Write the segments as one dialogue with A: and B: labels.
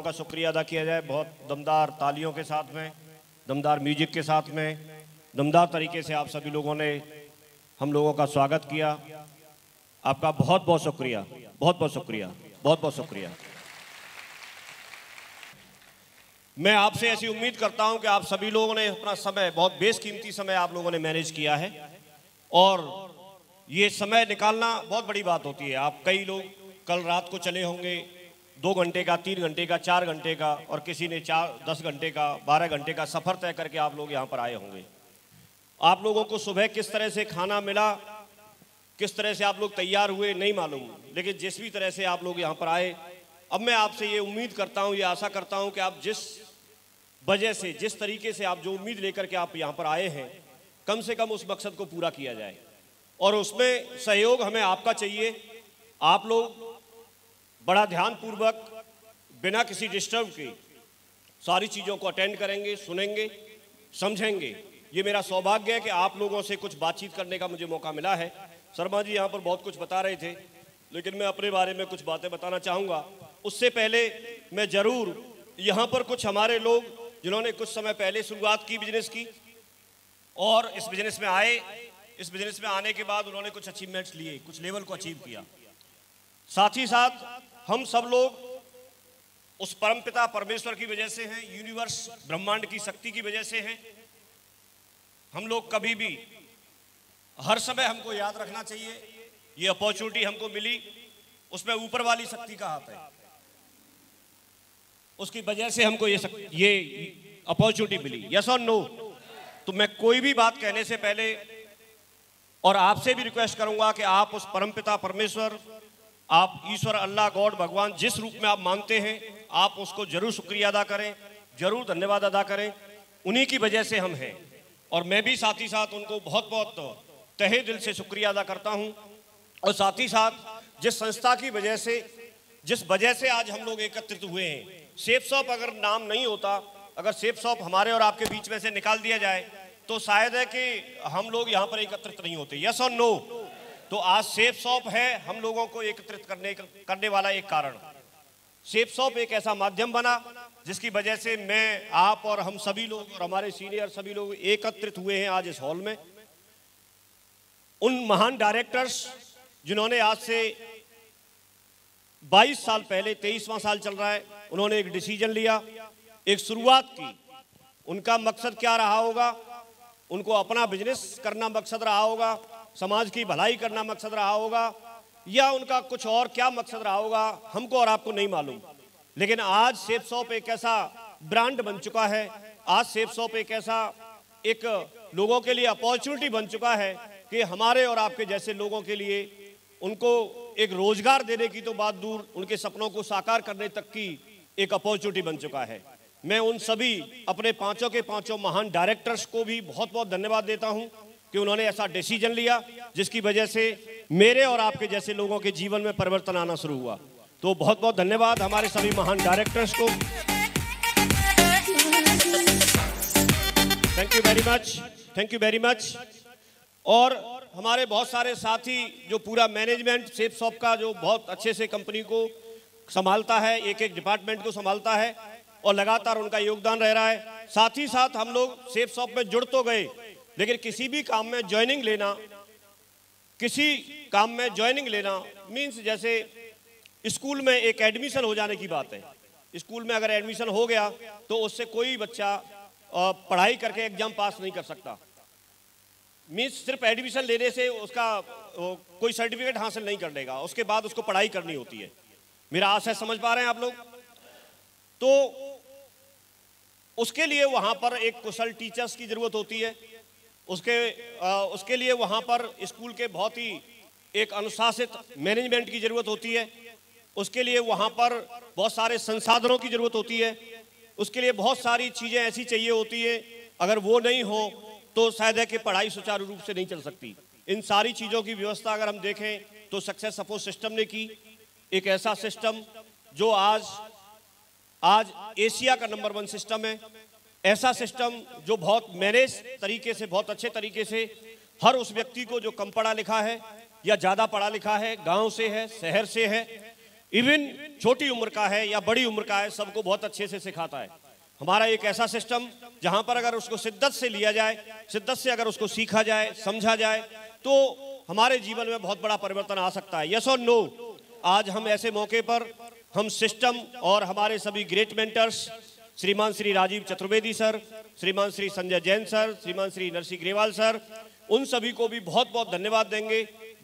A: का शुक्रिया अदा किया जाए। बहुत दमदार तालियों के साथ में, दमदार म्यूजिक के साथ में, दमदार तरीके से आप सभी लोगों ने हम लोगों का स्वागत किया। आपका बहुत बहुत शुक्रिया, बहुत बहुत शुक्रिया, बहुत बहुत शुक्रिया। मैं आपसे ऐसी उम्मीद करता हूं कि आप सभी लोगों ने अपना समय, बहुत बेशकीमती समय आप लोगों ने मैनेज किया है, और ये समय निकालना बहुत बड़ी बात होती है। आप कई लोग कल रात को चले होंगे, 2 घंटे का, 3 घंटे का, 4 घंटे का, और किसी ने 10 घंटे का, 12 घंटे का सफ़र तय करके आप लोग यहाँ पर आए होंगे। आप लोगों को सुबह किस तरह से खाना मिला, किस तरह से आप लोग तैयार हुए, नहीं मालूम, लेकिन जिस भी तरह से आप लोग यहाँ पर आए, अब मैं आपसे ये उम्मीद करता हूँ, ये आशा करता हूँ कि आप जिस वजह से, जिस तरीके से आप जो उम्मीद लेकर के आप यहाँ पर आए हैं, कम से कम उस मकसद को पूरा किया जाए। और उसमें सहयोग हमें आपका चाहिए। आप लोग बड़ा ध्यानपूर्वक, बिना किसी डिस्टर्ब के सारी चीज़ों को अटेंड करेंगे, सुनेंगे, समझेंगे। ये मेरा सौभाग्य है कि आप लोगों से कुछ बातचीत करने का मुझे मौका मिला है। शर्मा जी यहाँ पर बहुत कुछ बता रहे थे, लेकिन मैं अपने बारे में कुछ बातें बताना चाहूँगा। उससे पहले मैं ज़रूर यहाँ पर कुछ हमारे लोग जिन्होंने कुछ समय पहले शुरुआत की बिजनेस की, और इस बिजनेस में आए, इस बिजनेस में आने के बाद उन्होंने कुछ अचीवमेंट्स लिए, कुछ लेवल को अचीव किया। साथ ही साथ हम सब लोग उस परमपिता परमेश्वर की वजह से हैं, यूनिवर्स ब्रह्मांड की शक्ति की वजह से हैं। हम लोग कभी भी, हर समय हमको याद रखना चाहिए, ये अपॉर्चुनिटी हमको मिली, उसमें ऊपर वाली शक्ति का हाथ है। उसकी वजह से हमको ये अपॉर्चुनिटी मिली। यस और नो? तो मैं कोई भी बात कहने से पहले और आपसे भी रिक्वेस्ट करूंगा कि आप उस परमपिता परमेश्वर, आप ईश्वर, अल्लाह, गॉड, भगवान, जिस रूप में आप मानते हैं, आप उसको जरूर शुक्रिया अदा करें, जरूर धन्यवाद अदा करें। उन्हीं की वजह से हम हैं, और मैं भी साथ ही साथ उनको बहुत बहुत तहे दिल से शुक्रिया अदा करता हूं। और साथ ही साथ जिस संस्था की वजह से, जिस वजह से आज हम लोग एकत्रित हुए हैं, सेफ शॉप अगर नाम नहीं होता, अगर सेफ शॉप हमारे और आपके बीच में से निकाल दिया जाए, तो शायद है कि हम लोग यहाँ पर एकत्रित नहीं होते। यस और नो? तो आज सेफ शॉप है हम लोगों को एकत्रित करने वाला एक कारण। सेफ शॉप एक ऐसा माध्यम बना जिसकी वजह से मैं, आप और हम सभी लोग और हमारे सीनियर सभी लोग एकत्रित हुए हैं आज इस हॉल में। उन महान डायरेक्टर्स जिन्होंने आज से 22 साल पहले, 23वां साल चल रहा है, उन्होंने एक डिसीजन लिया, एक शुरुआत की। उनका मकसद क्या रहा होगा? उनको अपना बिजनेस करना मकसद रहा होगा, समाज की भलाई करना मकसद रहा होगा, या उनका कुछ और क्या मकसद रहा होगा, हमको और आपको नहीं मालूम। लेकिन आज सेफ शॉप एक ऐसा ब्रांड बन चुका है, आज सेफ शॉप एक ऐसा, एक लोगों के लिए अपॉर्चुनिटी बन चुका है कि हमारे और आपके जैसे लोगों के लिए, उनको एक रोजगार देने की तो बात दूर, उनके सपनों को साकार करने तक की एक अपॉर्चुनिटी बन चुका है। मैं उन सभी अपने पांचों के पांचों महान डायरेक्टर्स को भी बहुत बहुत धन्यवाद देता हूं कि उन्होंने ऐसा डिसीजन लिया जिसकी वजह से मेरे और आपके जैसे लोगों के जीवन में परिवर्तन आना शुरू हुआ। तो बहुत बहुत धन्यवाद हमारे सभी महान डायरेक्टर्स को। Thank you very much, thank you very much. और हमारे बहुत सारे साथी, जो पूरा मैनेजमेंट सेफ शॉप का जो बहुत अच्छे से कंपनी को संभालता है, एक एक डिपार्टमेंट को संभालता है, और लगातार उनका योगदान रह रहा है। साथ ही साथ हम लोग सेफ शॉप में जुड़ तो गए, लेकिन किसी भी काम में ज्वाइनिंग लेना, किसी काम में ज्वाइनिंग लेना मीन्स जैसे स्कूल में एक एडमिशन हो जाने की बात है। स्कूल में अगर एडमिशन हो गया तो उससे कोई बच्चा पढ़ाई करके एग्जाम पास नहीं कर सकता। मीन्स सिर्फ एडमिशन लेने से उसका कोई सर्टिफिकेट हासिल नहीं कर लेगा, उसके बाद उसको पढ़ाई करनी होती है। मेरा आशय समझ पा रहे हैं आप लोग? तो उसके लिए वहां पर एक कुशल टीचर्स की जरूरत होती है, उसके लिए वहां पर स्कूल के बहुत ही एक अनुशासित मैनेजमेंट की जरूरत होती है, उसके लिए वहां पर बहुत सारे संसाधनों की जरूरत होती है, उसके लिए बहुत सारी चीजें ऐसी चाहिए होती है। अगर वो नहीं हो तो शायद है कि पढ़ाई सुचारू रूप से नहीं चल सकती। इन सारी चीजों की व्यवस्था अगर हम देखें तो सक्सेस सपोर्ट सिस्टम ने की, एक ऐसा सिस्टम जो आज एशिया का नंबर 1 सिस्टम है। ऐसा सिस्टम जो बहुत मैनेज तरीके से, बहुत अच्छे तरीके से हर उस व्यक्ति को जो कम पढ़ा लिखा है या ज़्यादा पढ़ा लिखा है, गांव से है, शहर से है, इवन छोटी उम्र का है या बड़ी उम्र का है, सबको बहुत अच्छे से सिखाता है। हमारा एक ऐसा सिस्टम जहां पर अगर उसको शिद्दत से लिया जाए, शिद्दत से अगर उसको सीखा जाए, समझा जाए, तो हमारे जीवन में बहुत बड़ा परिवर्तन आ सकता है। यस और नो। आज हम ऐसे मौके पर हम सिस्टम और हमारे सभी ग्रेट मेंटर्स, श्रीमान श्री राजीव चतुर्वेदी सर, श्रीमान श्री संजय जैन सर, श्रीमान श्री नरसिंह ग्रेवाल सर, उन सभी को भी बहुत बहुत धन्यवाद देंगे,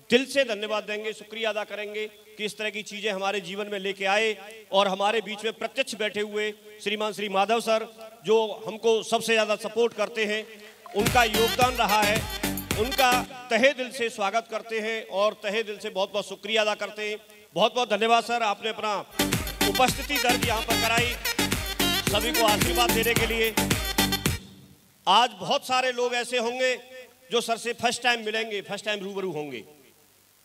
A: दिल से धन्यवाद देंगे, शुक्रिया अदा करेंगे कि इस तरह की चीजें हमारे जीवन में लेके आए। और हमारे बीच में प्रत्यक्ष बैठे हुए श्रीमान श्री माधव सर, जो हमको सबसे ज्यादा सपोर्ट करते हैं, उनका योगदान रहा है, उनका तहे दिल से स्वागत करते हैं और तहे दिल से बहुत बहुत शुक्रिया अदा करते हैं। बहुत बहुत धन्यवाद सर, आपने अपना उपस्थिति दर्ज यहाँ पर कराई सभी को आशीर्वाद देने के लिए। आज बहुत सारे लोग ऐसे होंगे जो सर से फर्स्ट टाइम मिलेंगे, फर्स्ट टाइम रूबरू होंगे,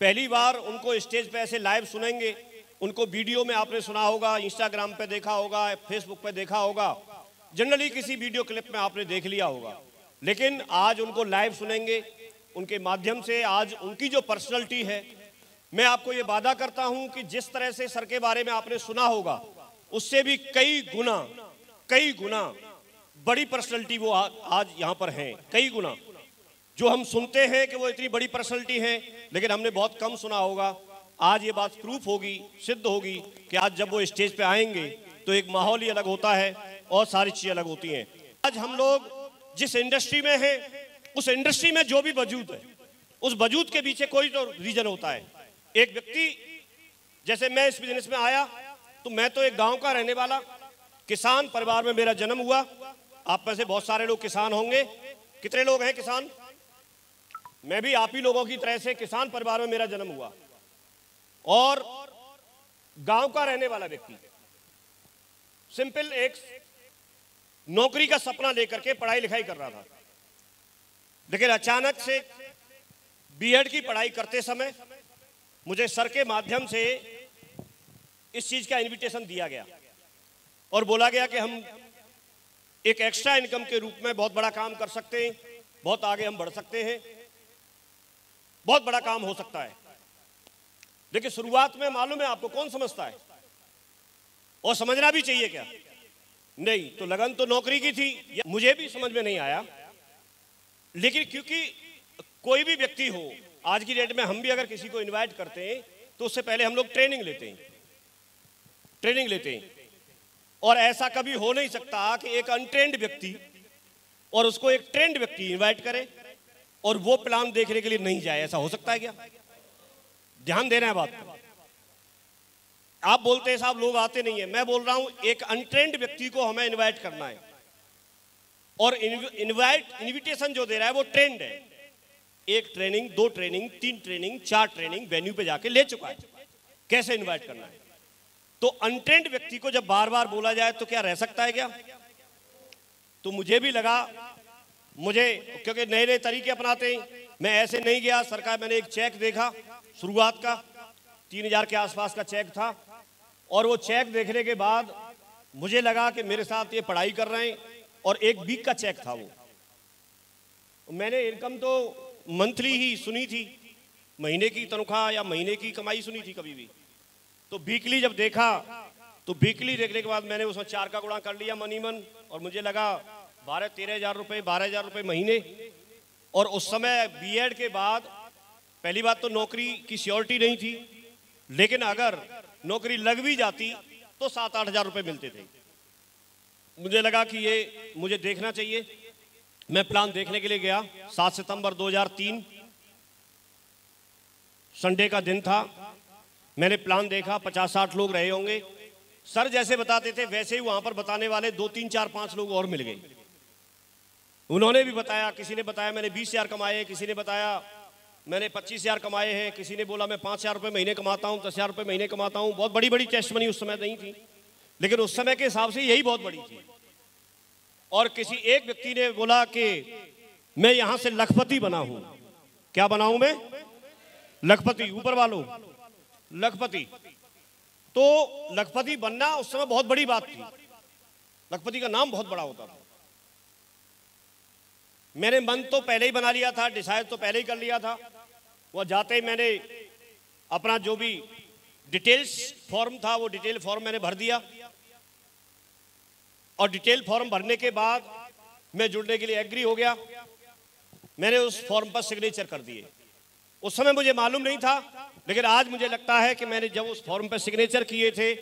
A: पहली बार उनको स्टेज पे ऐसे लाइव सुनेंगे। उनको वीडियो में आपने सुना होगा, इंस्टाग्राम पे देखा होगा, फेसबुक पे देखा होगा, जनरली किसी वीडियो क्लिप में आपने देख लिया होगा, लेकिन आज उनको लाइव सुनेंगे। उनके माध्यम से आज उनकी जो पर्सनैलिटी है, मैं आपको ये वादा करता हूं कि जिस तरह से सर के बारे में आपने सुना होगा, उससे भी कई गुना बड़ी पर्सनैलिटी वो आज यहाँ पर हैं। कई गुना जो हम सुनते हैं कि वो इतनी बड़ी पर्सनैलिटी हैं, लेकिन हमने बहुत कम सुना होगा। आज ये बात प्रूफ होगी, सिद्ध होगी कि आज जब वो स्टेज पे आएंगे तो एक माहौल ही अलग होता है और सारी चीजें अलग होती हैं। आज हम लोग जिस इंडस्ट्री में हैं, उस इंडस्ट्री में जो भी वजूद है, उस वजूद के पीछे कोई तो रीजन होता है। एक व्यक्ति, जैसे मैं इस बिजनेस में आया तो मैं तो एक गांव का रहने वाला किसान परिवार में मेरा जन्म हुआ। आप में से बहुत सारे लोग किसान होंगे। कितने लोग हैं किसान? मैं भी आप ही लोगों की तरह से किसान परिवार में मेरा जन्म हुआ और गांव का रहने वाला व्यक्ति, सिंपल एक नौकरी का सपना लेकर के पढ़ाई लिखाई कर रहा था। लेकिन अचानक से बीएड की पढ़ाई करते समय मुझे सर के माध्यम से इस चीज का इनविटेशन दिया गया और बोला गया कि हम एक एक्स्ट्रा इनकम के रूप में बहुत बड़ा काम कर सकते हैं, बहुत आगे हम बढ़ सकते हैं, बहुत बड़ा काम हो सकता है। लेकिन शुरुआत में मालूम है आपको, कौन समझता है और समझना भी चाहिए क्या? नहीं। तो लगन तो नौकरी की थी, मुझे भी समझ में नहीं आया। लेकिन क्योंकि कोई भी व्यक्ति हो, आज की डेट में हम भी अगर किसी को इनवाइट करते हैं तो उससे पहले हम लोग ट्रेनिंग लेते हैं। और ऐसा कभी हो नहीं सकता कि एक अनट्रेंड व्यक्ति और उसको एक ट्रेंड व्यक्ति इनवाइट करे और वो प्लान देखने के लिए नहीं जाए। ऐसा हो सकता है क्या? ध्यान देना है बात पर। आप बोलते हैं साहब लोग आते नहीं है, मैं बोल रहा हूं एक अनट्रेंड व्यक्ति को हमें इनवाइट करना है और इनविटेशन जो दे रहा है वो ट्रेंड है। एक training, 2 training, 3 training, 4 training venue पे जाके ले चुका है, कैसे इनवाइट करना है। तो अनट्रेंड व्यक्ति को जब बार बार बोला जाए तो क्या रह सकता है क्या? तो मुझे भी लगा, क्योंकि नए नए तरीके अपनाते हैं, मैं ऐसे नहीं गया। सरकार, मैंने एक चेक देखा शुरुआत का, 3000 के आसपास का चेक था और वो चेक देखने के बाद मुझे लगा कि मेरे साथ ये पढ़ाई कर रहे हैं और 1 वीक का चेक था वो। मैंने इनकम तो मंथली ही सुनी थी, महीने की तनख्वाह या महीने की कमाई सुनी थी कभी भी। तो वीकली जब देखा तो वीकली देखने के बाद मैंने उसमें 4 का गुणा कर लिया मनी मन और मुझे लगा 12-13 हज़ार रुपये, 12 हज़ार रुपये महीने। और उस समय बीएड के बाद पहली बात तो नौकरी की श्योरिटी नहीं थी, लेकिन अगर नौकरी लग भी जाती तो 7-8 हज़ार रुपये मिलते थे। मुझे लगा कि ये मुझे देखना चाहिए। मैं प्लान देखने के लिए गया। 7 सितंबर 2003 संडे का दिन था। मैंने प्लान देखा, 50-60 लोग रहे होंगे। सर जैसे बताते थे वैसे ही वहां पर बताने वाले 2, 3, 4, 5 लोग और मिल गए। उन्होंने भी बताया, किसी ने बताया मैंने 20 हज़ार कमाए, किसी ने बताया मैंने 25 हज़ार कमाए हैं, किसी ने बोला मैं 5 हज़ार रुपये महीने कमाता हूँ, 10 हज़ार रुपये महीने कमाता हूँ। बहुत बड़ी बड़ी टेस्ट मनी उस समय नहीं थी, लेकिन उस समय के हिसाब से यही बहुत बड़ी थी। और किसी एक व्यक्ति ने बोला कि मैं यहां से लखपति बना हूं। क्या बना हूं मैं? लखपति। ऊपर वालों, लखपति। तो लखपति बनना उस समय बहुत बड़ी बात थी। लखपति का नाम बहुत बड़ा होता था। मैंने मन तो पहले ही बना लिया था, डिसाइड तो पहले ही कर लिया था। वह जाते ही मैंने अपना जो भी डिटेल्स फॉर्म था, वो डिटेल फॉर्म मैंने भर दिया और डिटेल फॉर्म भरने के बाद मैं जुड़ने के लिए एग्री हो गया। मैंने उस फॉर्म पर सिग्नेचर कर दिए। उस समय मुझे मालूम नहीं था, लेकिन आज मुझे लगता है कि मैंने जब उस फॉर्म पर सिग्नेचर किए थे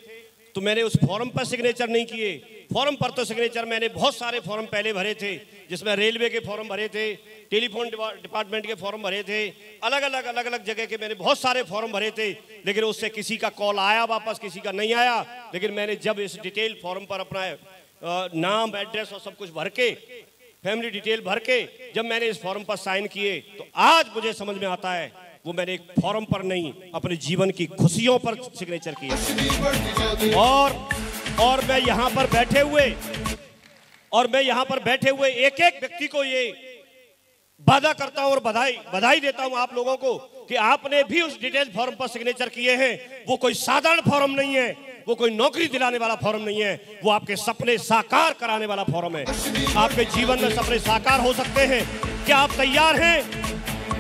A: तो मैंने उस फॉर्म पर सिग्नेचर नहीं किए। फॉर्म पर तो सिग्नेचर मैंने बहुत सारे फॉर्म पहले भरे थे, जिसमें रेलवे के फॉर्म भरे थे, टेलीफोन डिपार्टमेंट के फॉर्म भरे थे, अलग अलग जगह के मैंने बहुत सारे फॉर्म भरे थे, लेकिन उससे किसी का कॉल आया वापस, किसी का नहीं आया। लेकिन मैंने जब इस डिटेल फॉर्म पर अपना नाम, एड्रेस और सब कुछ भर के, फैमिली डिटेल भर के जब मैंने इस फॉर्म पर साइन किए तो आज मुझे समझ में आता है वो मैंने एक फॉर्म पर नहीं, अपने जीवन की खुशियों पर सिग्नेचर किया। और मैं यहाँ पर बैठे हुए एक एक व्यक्ति को ये वादा करता हूँ और बधाई देता हूँ आप लोगों को कि आपने भी उस डिटेल फॉर्म पर सिग्नेचर किए हैं। वो कोई साधारण फॉर्म नहीं है, वो कोई नौकरी दिलाने वाला फॉर्म नहीं है, वो आपके सपने साकार कराने वाला फॉर्म है। आपके जीवन में सपने साकार हो सकते हैं। क्या आप तैयार हैं?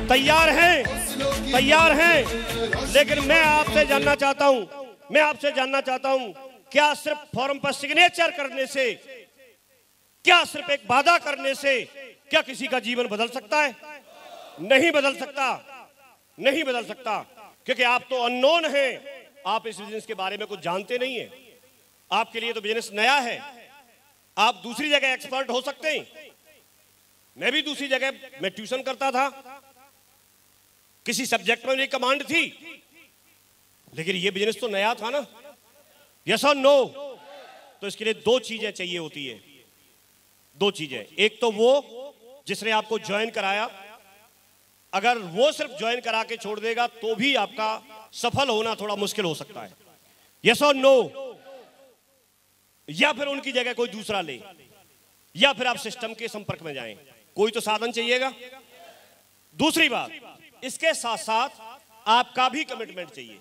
A: तैयार हैं? लेकिन मैं आपसे जानना चाहता हूं, क्या सिर्फ फॉर्म पर सिग्नेचर करने से, क्या सिर्फ एक वादा करने से क्या किसी का जीवन बदल सकता है? नहीं बदल सकता, क्योंकि आप तो अननोन हैं। आप इस बिजनेस के बारे में कुछ जानते नहीं हैं। आपके लिए तो बिजनेस नया है। आप दूसरी जगह एक्सपर्ट हो सकते हैं। मैं भी दूसरी जगह मैं ट्यूशन करता था, किसी सब्जेक्ट में मेरी कमांड थी, लेकिन ये बिजनेस तो नया था ना। यस और नो? तो इसके लिए दो चीजें चाहिए होती है, दो चीजें। एक तो वो जिसने आपको ज्वाइन कराया, अगर वो सिर्फ ज्वाइन करा के छोड़ देगा तो भी आपका सफल होना थोड़ा मुश्किल हो सकता है। यस और नो? या फिर उनकी जगह कोई दूसरा ले, या फिर आप सिस्टम के संपर्क में जाएं। कोई तो साधन चाहिएगा। दूसरी बात, इसके साथ साथ आपका भी कमिटमेंट चाहिए।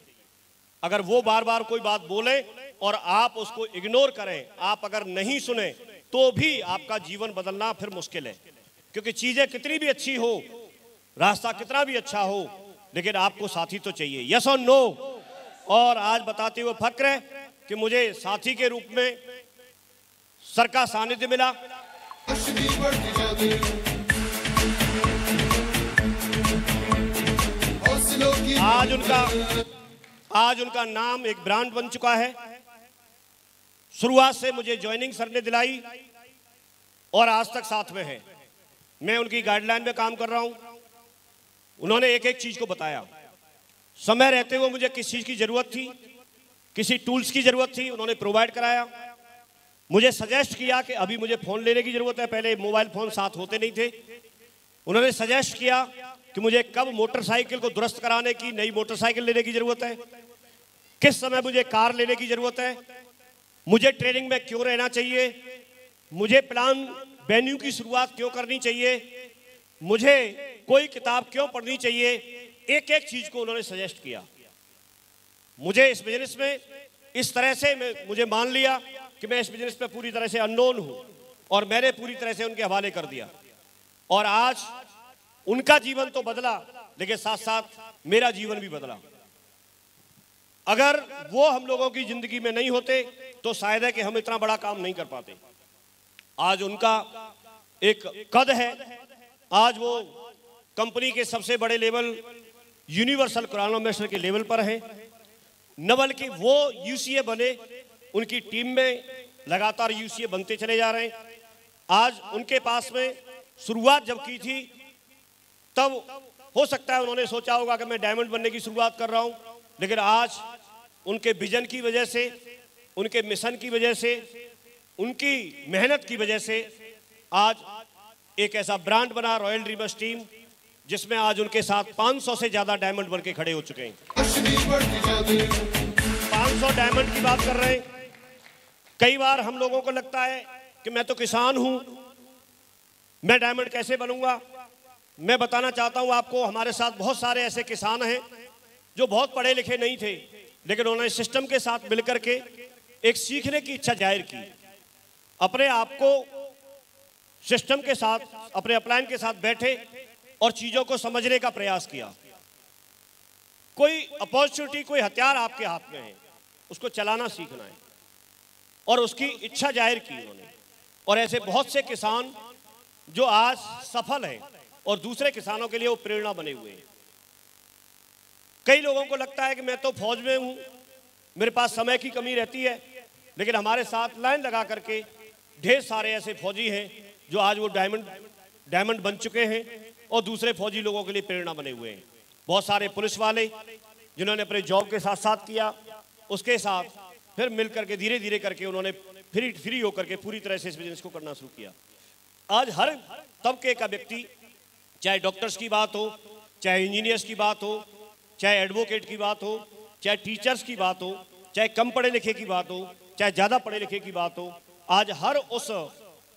A: अगर वो बार बार कोई बात बोले और आप उसको इग्नोर करें, आप अगर नहीं सुने, तो भी आपका जीवन बदलना फिर मुश्किल है। क्योंकि चीजें कितनी भी अच्छी हो, रास्ता कितना भी अच्छा हो, लेकिन आपको साथी तो चाहिए। यस और नो? और आज बताते हुए फक्र है कि मुझे साथी के रूप में सर का सानिध्य मिला। आज उनका नाम एक ब्रांड बन चुका है। शुरुआत से मुझे ज्वाइनिंग सर ने दिलाई और आज तक साथ में है। मैं उनकी गाइडलाइन में काम कर रहा हूं। उन्होंने एक एक चीज को बताया। समय रहते हुए मुझे किस चीज की जरूरत थी, किसी टूल्स की जरूरत थी, उन्होंने प्रोवाइड कराया। मुझे सजेस्ट किया कि अभी मुझे फोन लेने की जरूरत है, पहले मोबाइल फोन साथ होते नहीं थे। उन्होंने सजेस्ट किया कि मुझे कब मोटरसाइकिल को दुरुस्त कराने की नई मोटरसाइकिल लेने की जरूरत है, किस समय मुझे कार लेने की जरूरत है, मुझे ट्रेनिंग में क्यों रहना चाहिए, मुझे प्लान वेन्यू की शुरुआत क्यों करनी चाहिए, मुझे कोई किताब क्यों पढ़नी चाहिए। एक एक चीज को उन्होंने सजेस्ट किया। मुझे इस बिजनेस में इस तरह से मुझे मान लिया कि मैं इस बिजनेस में पूरी तरह से अननोन हूं, और मैंने पूरी तरह से उनके हवाले कर दिया। और आज उनका जीवन तो बदला, लेकिन साथ साथ मेरा जीवन भी बदला। अगर वो हम लोगों की जिंदगी में नहीं होते तो शायद है कि हम इतना बड़ा काम नहीं कर पाते। आज उनका एक कद है। आज वो कंपनी के सबसे बड़े लेवल यूनिवर्सल क्रोनोमीटर के लेवल पर हैं। न बल्कि वो यूसीए बने, उनकी टीम में लगातार यूसीए बनते चले जा रहे हैं। आज उनके पास में शुरुआत जब की थी, तब हो सकता है उन्होंने सोचा होगा कि मैं डायमंड बनने की शुरुआत कर रहा हूं, लेकिन आज उनके विजन की वजह से, उनके मिशन की वजह से, उनकी मेहनत की वजह से आज एक ऐसा ब्रांड बना रॉयल ड्रीमर्स टीम, जिसमें आज उनके साथ 500 से ज्यादा डायमंड बन के खड़े हो चुके हैं। 500 डायमंड की बात कर रहे हैं। कई बार हम लोगों को लगता है कि मैं तो किसान हूं, मैं डायमंड कैसे बनूंगा। मैं बताना चाहता हूं आपको, हमारे साथ बहुत सारे ऐसे किसान हैं जो बहुत पढ़े लिखे नहीं थे, लेकिन उन्होंने सिस्टम के साथ मिलकर के एक सीखने की इच्छा जाहिर की। अपने आप को सिस्टम के साथ, अपने अपलाइन के साथ बैठे और चीजों को समझने का प्रयास किया। कोई अपॉर्चुनिटी, कोई हथियार आपके हाथ में है, उसको चलाना सीखना है। और उसकी इच्छा जाहिर की उन्होंने। और ऐसे बहुत से किसान जो आज सफल हैं और दूसरे किसानों के लिए वो प्रेरणा बने हुए हैं। कई लोगों को लगता है कि मैं तो फौज में हूं, मेरे पास समय की कमी रहती है, लेकिन हमारे साथ लाइन लगा करके ढेर सारे ऐसे फौजी हैं जो आज वो डायमंड बन चुके हैं और दूसरे फौजी लोगों के लिए प्रेरणा बने हुए हैं। बहुत सारे पुलिस वाले जिन्होंने अपने जॉब के साथ साथ किया, उसके साथ फिर मिल करके धीरे धीरे करके उन्होंने फ्री होकर के पूरी तरह से इस बिजनेस को करना शुरू किया। आज हर तबके का व्यक्ति, चाहे डॉक्टर्स की बात हो, चाहे इंजीनियर्स की बात हो, चाहे एडवोकेट की बात हो, चाहे टीचर्स की बात हो, चाहे कम पढ़े लिखे की बात हो, चाहे ज़्यादा पढ़े लिखे की बात हो, आज हर उस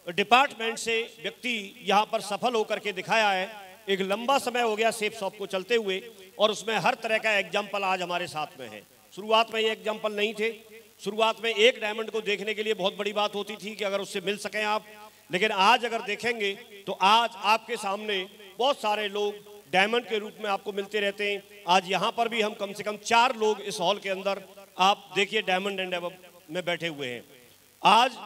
A: डिपार्टमेंट से व्यक्ति यहाँ पर सफल होकर के दिखाया है। एक लंबा समय हो गया सेफ शॉप को चलते हुए और उसमें हर तरह का एग्जाम्पल आज हमारे साथ में है। शुरुआत में ये एग्जाम्पल नहीं थे। शुरुआत में एक डायमंड को देखने के लिए बहुत बड़ी बात होती थी कि अगर उससे मिल सकें आप, लेकिन आज अगर देखेंगे तो आज आपके सामने बहुत सारे लोग डायमंड के रूप में आपको मिलते रहते हैं। आज यहाँ पर भी हम कम से कम 4 लोग इस हॉल के अंदर आप देखिए डायमंड एंड अबव में बैठे हुए हैं आज।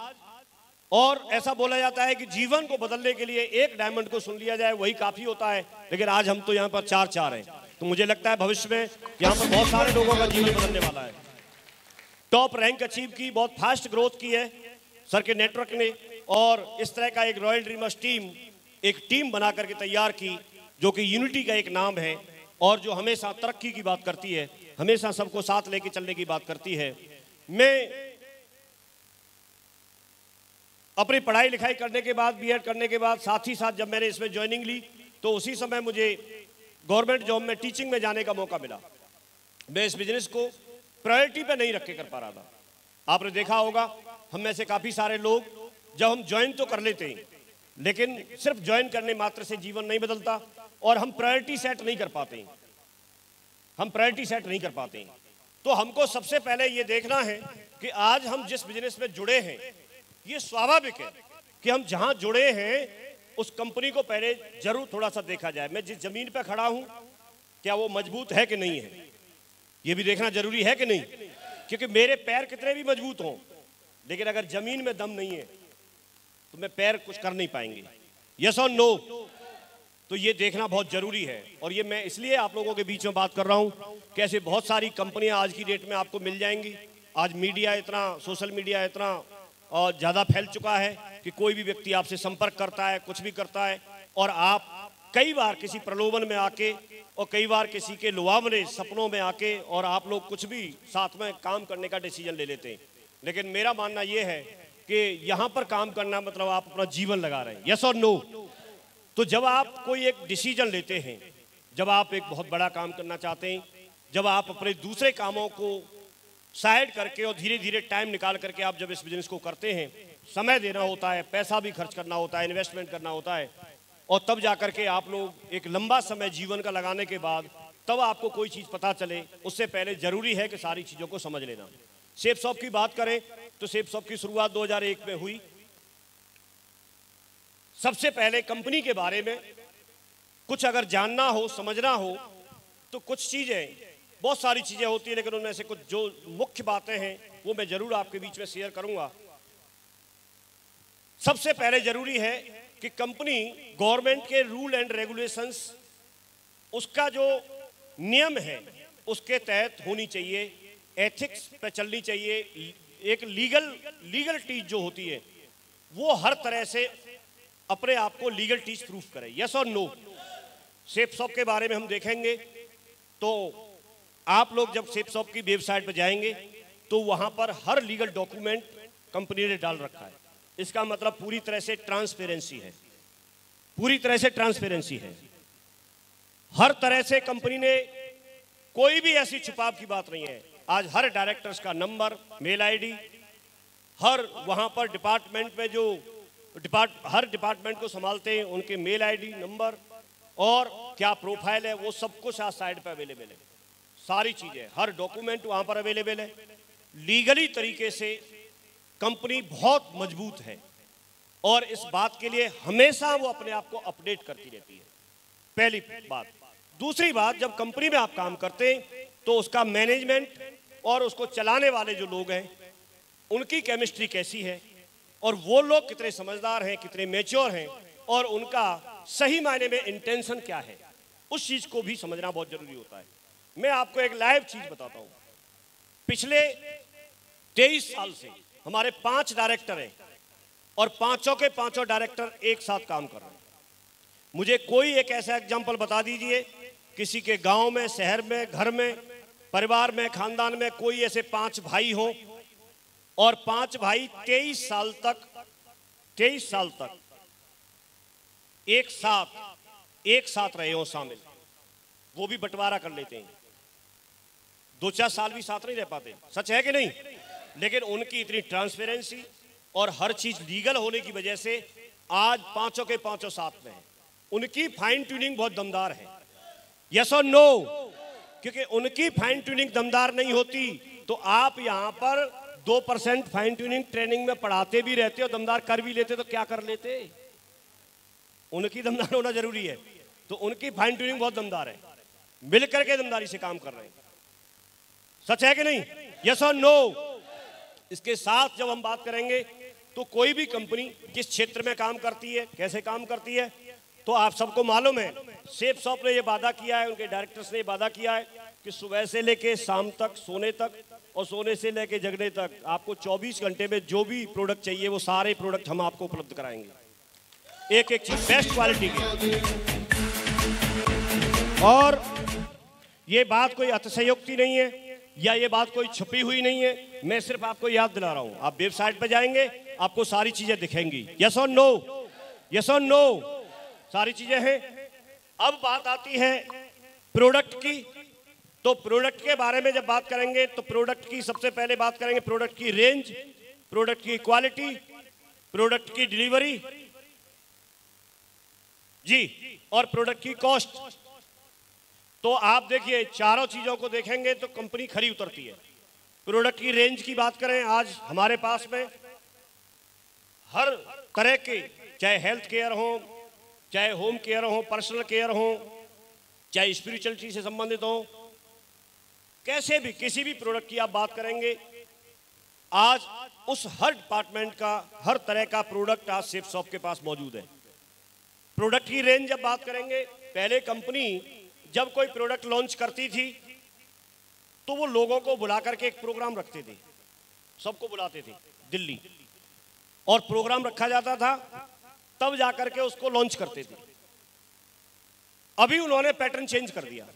A: और ऐसा बोला जाता है कि जीवन को बदलने के लिए एक डायमंड को सुन लिया जाए वही काफी होता है, लेकिन आज हम तो यहाँ पर 4 हैं। तो मुझे लगता है भविष्य में यहाँ पर बहुत सारे लोगों का जीवन बदलने वाला है। टॉप रैंक अचीव की, बहुत फास्ट ग्रोथ की है सर के नेटवर्क ने, और इस तरह का एक रॉयल ड्रीमर्स टीम, एक टीम बना करके तैयार की जो कि यूनिटी का एक नाम है और जो हमेशा तरक्की की बात करती है, हमेशा सबको साथ लेके चलने की बात करती है। मैं अपनी पढ़ाई लिखाई करने के बाद, बीएड करने के बाद, साथ ही साथ जब मैंने इसमें ज्वाइनिंग ली तो उसी समय मुझे गवर्नमेंट जॉब में टीचिंग में जाने का मौका मिला। मैं इस बिजनेस को प्रायोरिटी पे नहीं रख के कर पा रहा था। आपने देखा होगा हम में से काफ़ी सारे लोग जब हम ज्वाइन तो कर लेते हैं, लेकिन सिर्फ ज्वाइन करने मात्र से जीवन नहीं बदलता और हम प्रायोरिटी सेट नहीं कर पाते हैं। हम प्रायोरिटी सेट नहीं कर पाते हैं। तो हमको सबसे पहले ये देखना है कि आज हम जिस बिजनेस में जुड़े हैं, ये स्वाभाविक है कि हम जहां जुड़े हैं उस कंपनी को पहले जरूर थोड़ा सा देखा जाए। मैं जिस जमीन पे खड़ा हूं क्या वो मजबूत है कि नहीं है, ये भी देखना जरूरी है कि नहीं। क्योंकि मेरे पैर कितने भी मजबूत हों, लेकिन अगर जमीन में दम नहीं है तो मैं पैर कुछ कर नहीं पाएंगे। यस और नो, तो ये देखना बहुत जरूरी है। और ये मैं इसलिए आप लोगों के बीच में बात कर रहा हूं कि ऐसे बहुत सारी कंपनियां आज की डेट में आपको मिल जाएंगी। आज मीडिया इतना, सोशल मीडिया इतना और ज़्यादा फैल चुका है कि कोई भी व्यक्ति आपसे संपर्क करता है, कुछ भी करता है, और आप कई बार किसी प्रलोभन में आके और कई बार किसी के लुभावने सपनों में आके और आप लोग कुछ भी साथ में काम करने का डिसीजन ले लेते हैं। लेकिन मेरा मानना ये है कि यहाँ पर काम करना मतलब आप अपना जीवन लगा रहे हैं। यस और नो। तो जब आप कोई एक डिसीजन लेते हैं, जब आप एक बहुत बड़ा काम करना चाहते हैं, जब आप अपने दूसरे कामों को साइड करके और धीरे धीरे टाइम निकाल करके आप जब इस बिजनेस को करते हैं, समय देना होता है, पैसा भी खर्च करना होता है, इन्वेस्टमेंट करना होता है, और तब जाकर के आप लोग एक लंबा समय जीवन का लगाने के बाद तब आपको कोई चीज़ पता चले, उससे पहले जरूरी है कि सारी चीज़ों को समझ लेना। सेफ शॉप की बात करें तो सेफ शॉप की शुरुआत 2001 में हुई। सबसे पहले कंपनी के बारे में कुछ अगर जानना हो, समझना हो, तो कुछ चीज़ें, बहुत सारी चीज़ें होती हैं, लेकिन उनमें से कुछ जो मुख्य बातें हैं वो मैं जरूर आपके बीच में शेयर करूंगा। सबसे पहले जरूरी है कि कंपनी गवर्नमेंट के रूल एंड रेगुलेशंस, उसका जो नियम है उसके तहत होनी चाहिए, एथिक्स पे चलनी चाहिए। एक लीगल टीच जो होती है वो हर तरह से अपने आप को लीगल टीच प्रूफ करे। यस और नो। सेफ शॉप के बारे में हम देखेंगे तो आप लोग जब सेफ शॉप की वेबसाइट पर जाएंगे तो वहां पर हर लीगल डॉक्यूमेंट कंपनी ने डाल रखा है। इसका मतलब पूरी तरह से ट्रांसपेरेंसी है, पूरी तरह से ट्रांसपेरेंसी है। हर तरह से कंपनी ने कोई भी ऐसी छुपाव की बात नहीं है। आज हर डायरेक्टर्स का नंबर, मेल आईडी, हर वहां पर डिपार्टमेंट में जो हर डिपार्टमेंट को संभालते हैं उनके मेल आईडी, नंबर और क्या प्रोफाइल है, वो सब कुछ आज साइड पर अवेलेबल है। सारी चीजें, हर डॉक्यूमेंट वहां पर अवेलेबल है। लीगली तरीके से कंपनी बहुत मजबूत है और इस बात के लिए हमेशा वो अपने आप को अपडेट करती रहती है। पहली बात। दूसरी बात, जब कंपनी में आप काम करते हैं तो उसका मैनेजमेंट और उसको चलाने वाले जो लोग हैं उनकी केमिस्ट्री कैसी है, और वो लोग कितने समझदार हैं, कितने मैच्योर हैं, और उनका सही मायने में इंटेंशन क्या है, उस चीज को भी समझना बहुत जरूरी होता है। मैं आपको एक लाइव चीज बताता हूं। पिछले 23 साल से हमारे 5 डायरेक्टर हैं और पांचों के पांचों डायरेक्टर एक साथ काम कर रहे हैं। मुझे कोई एक ऐसा एग्जाम्पल बता दीजिए, किसी के गांव में, शहर में, घर में, परिवार में, खानदान में कोई ऐसे 5 भाई हों और 5 भाई 23 साल तक एक साथ रहे हो शामिल। वो भी बंटवारा कर लेते हैं, 2-4 साल भी साथ नहीं रह पाते, सच है कि नहीं? लेकिन उनकी इतनी ट्रांसपेरेंसी और हर चीज लीगल होने की वजह से आज पांचों के पांचों साथ में हैं। उनकी फाइन ट्यूनिंग बहुत दमदार है, यस और नो? क्योंकि उनकी फाइन ट्यूनिंग दमदार नहीं होती तो आप यहां पर 2% फाइन ट्यूनिंग ट्रेनिंग में पढ़ाते भी रहते हो, दमदार कर भी लेते तो क्या कर लेते? उनकी दमदार होना जरूरी है। तो उनकी फाइन ट्यूनिंग बहुत दमदार है, मिलकर के दमदारी से काम कर रहे हैं, सच है कि नहीं? यस और नो? इसके साथ जब हम बात करेंगे तो कोई भी कंपनी किस क्षेत्र में काम करती है, कैसे काम करती है, तो आप सबको मालूम है। सेफसॉफ्ट ने ये वादा किया है, उनके डायरेक्टर्स ने ये वादा किया है कि सुबह से लेके शाम तक, सोने तक, और सोने से लेके जगने तक आपको 24 घंटे में जो भी प्रोडक्ट चाहिए वो सारे प्रोडक्ट हम आपको उपलब्ध कराएंगे, एक एक चीज बेस्ट क्वालिटी की। और ये बात कोई अतिशयोक्ति नहीं है या ये बात कोई छुपी हुई नहीं है, मैं सिर्फ आपको याद दिला रहा हूं। आप वेबसाइट पर जाएंगे, आपको सारी चीजें दिखेंगी, यस और नो? यस और नो? सारी चीजें हैं। अब बात आती है प्रोडक्ट की। तो प्रोडक्ट के बारे में जब बात करेंगे तो प्रोडक्ट की सबसे पहले बात करेंगे प्रोडक्ट की रेंज, प्रोडक्ट की क्वालिटी, प्रोडक्ट की डिलीवरी जी, और प्रोडक्ट की कॉस्ट। तो आप देखिए, चारों चीजों को देखेंगे तो कंपनी खरी उतरती है। प्रोडक्ट की रेंज की बात करें, आज हमारे पास में हर तरह के, चाहे हेल्थ केयर हो, चाहे होम केयर हो, पर्सनल केयर हो, चाहे स्पिरिचुअलिटी से संबंधित हो, कैसे भी किसी भी प्रोडक्ट की आप बात करेंगे, आज उस हर डिपार्टमेंट का, हर तरह का प्रोडक्ट आज सेफसॉफ्ट के पास मौजूद है। प्रोडक्ट की रेंज जब बात करेंगे, पहले कंपनी जब कोई प्रोडक्ट लॉन्च करती थी तो वो लोगों को बुला करके एक प्रोग्राम रखते थे, सबको बुलाते थे दिल्ली, और प्रोग्राम रखा जाता था, तब जाकर के उसको लॉन्च करते थे। अभी उन्होंने पैटर्न चेंज कर दिया।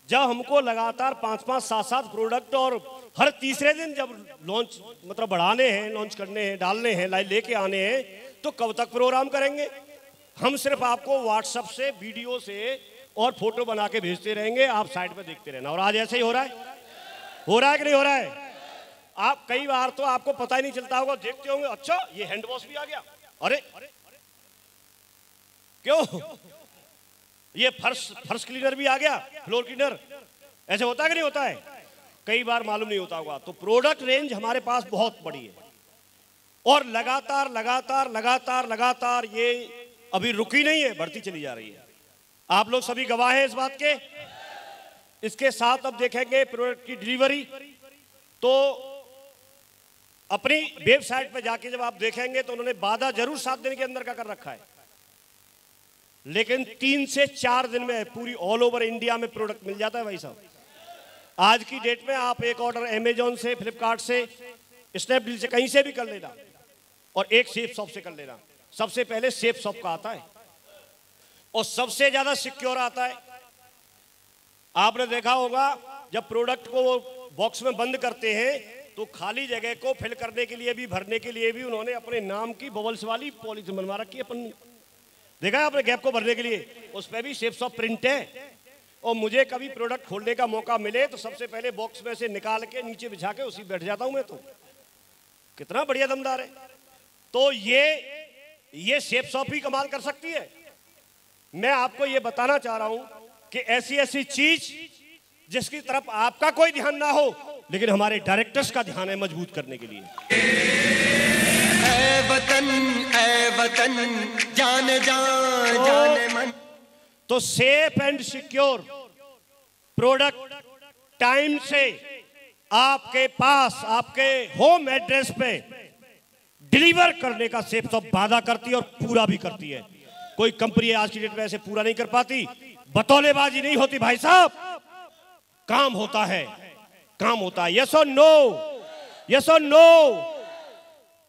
A: जब हमको लगातार 5-5, 7-7 प्रोडक्ट और हर तीसरे दिन जब लॉन्च मतलब बढ़ाने हैं, लॉन्च करने हैं, डालने हैं, लेके आने हैं, तो कब तक प्रोग्राम करेंगे? हम सिर्फ आपको व्हाट्सएप से, वीडियो से और फोटो बना के भेजते रहेंगे, आप साइड पे देखते रहना। और आज ऐसे ही हो रहा है, हो रहा है कि नहीं हो रहा है? आप कई बार तो आपको पता ही नहीं चलता होगा, देखते होंगे अच्छा ये हैंड वॉश भी आ गया, अरे क्यों ये फर्श क्लीनर भी आ गया, फ्लोर क्लीनर, ऐसे होता है कि नहीं होता है? कई बार मालूम नहीं होता होगा। तो प्रोडक्ट रेंज हमारे पास बहुत बड़ी है और लगातार लगातार लगातार लगातार ये अभी रुकी नहीं है, बढ़ती चली जा रही है। आप लोग सभी गवाह हैं इस बात के। इसके साथ अब देखेंगे प्रोडक्ट की डिलीवरी। तो अपनी वेबसाइट पर जाके जब आप देखेंगे तो उन्होंने वादा जरूर 7 दिन के अंदर का कर रखा है, लेकिन 3 से 4 दिन में पूरी ऑल ओवर इंडिया में प्रोडक्ट मिल जाता है भाई साहब। आज की डेट में आप एक ऑर्डर अमेजॉन से, फ्लिपकार्ट से, स्नैपडील से, कहीं से भी कर लेना और एक सेफसॉफ्ट से कर लेना। सबसे पहले सेफसॉफ्ट का आता है और सबसे ज्यादा सिक्योर आता है। आपने देखा होगा जब प्रोडक्ट को बॉक्स में बंद करते हैं तो खाली जगह को फिल करने के लिए भी, भरने के लिए भी उन्होंने अपने नाम की बबल्स वाली पॉलिथीन बनवा रखी है। अपन देखा है आपने गैप को भरने के लिए, उस पर भी सेफसॉफ्ट प्रिंट है। और मुझे कभी प्रोडक्ट खोलने का मौका मिले तो सबसे पहले बॉक्स में से निकाल के नीचे बिछा के उसी बैठ जाता हूं मैं। तो कितना बढ़िया दमदार है। तो ये सेफसॉफ्ट ही कमाल कर सकती है। मैं आपको ये बताना चाह रहा हूं कि ऐसी ऐसी चीज जिसकी तरफ आपका कोई ध्यान ना हो, लेकिन हमारे डायरेक्टर्स का ध्यान है मजबूत करने के लिए।
B: ऐ वतन जान जान जाने मन।
A: तो safe and secure product time से आपके पास आपके होम एड्रेस पे डिलीवर करने का सेफ शॉप वादा करती है और पूरा भी करती है। कोई कंपनी आज की डेट में ऐसे पूरा नहीं कर पाती। बतौलेबाजी नहीं होती भाई साहब, काम होता है, काम होता है। यस और नो, यस और नो।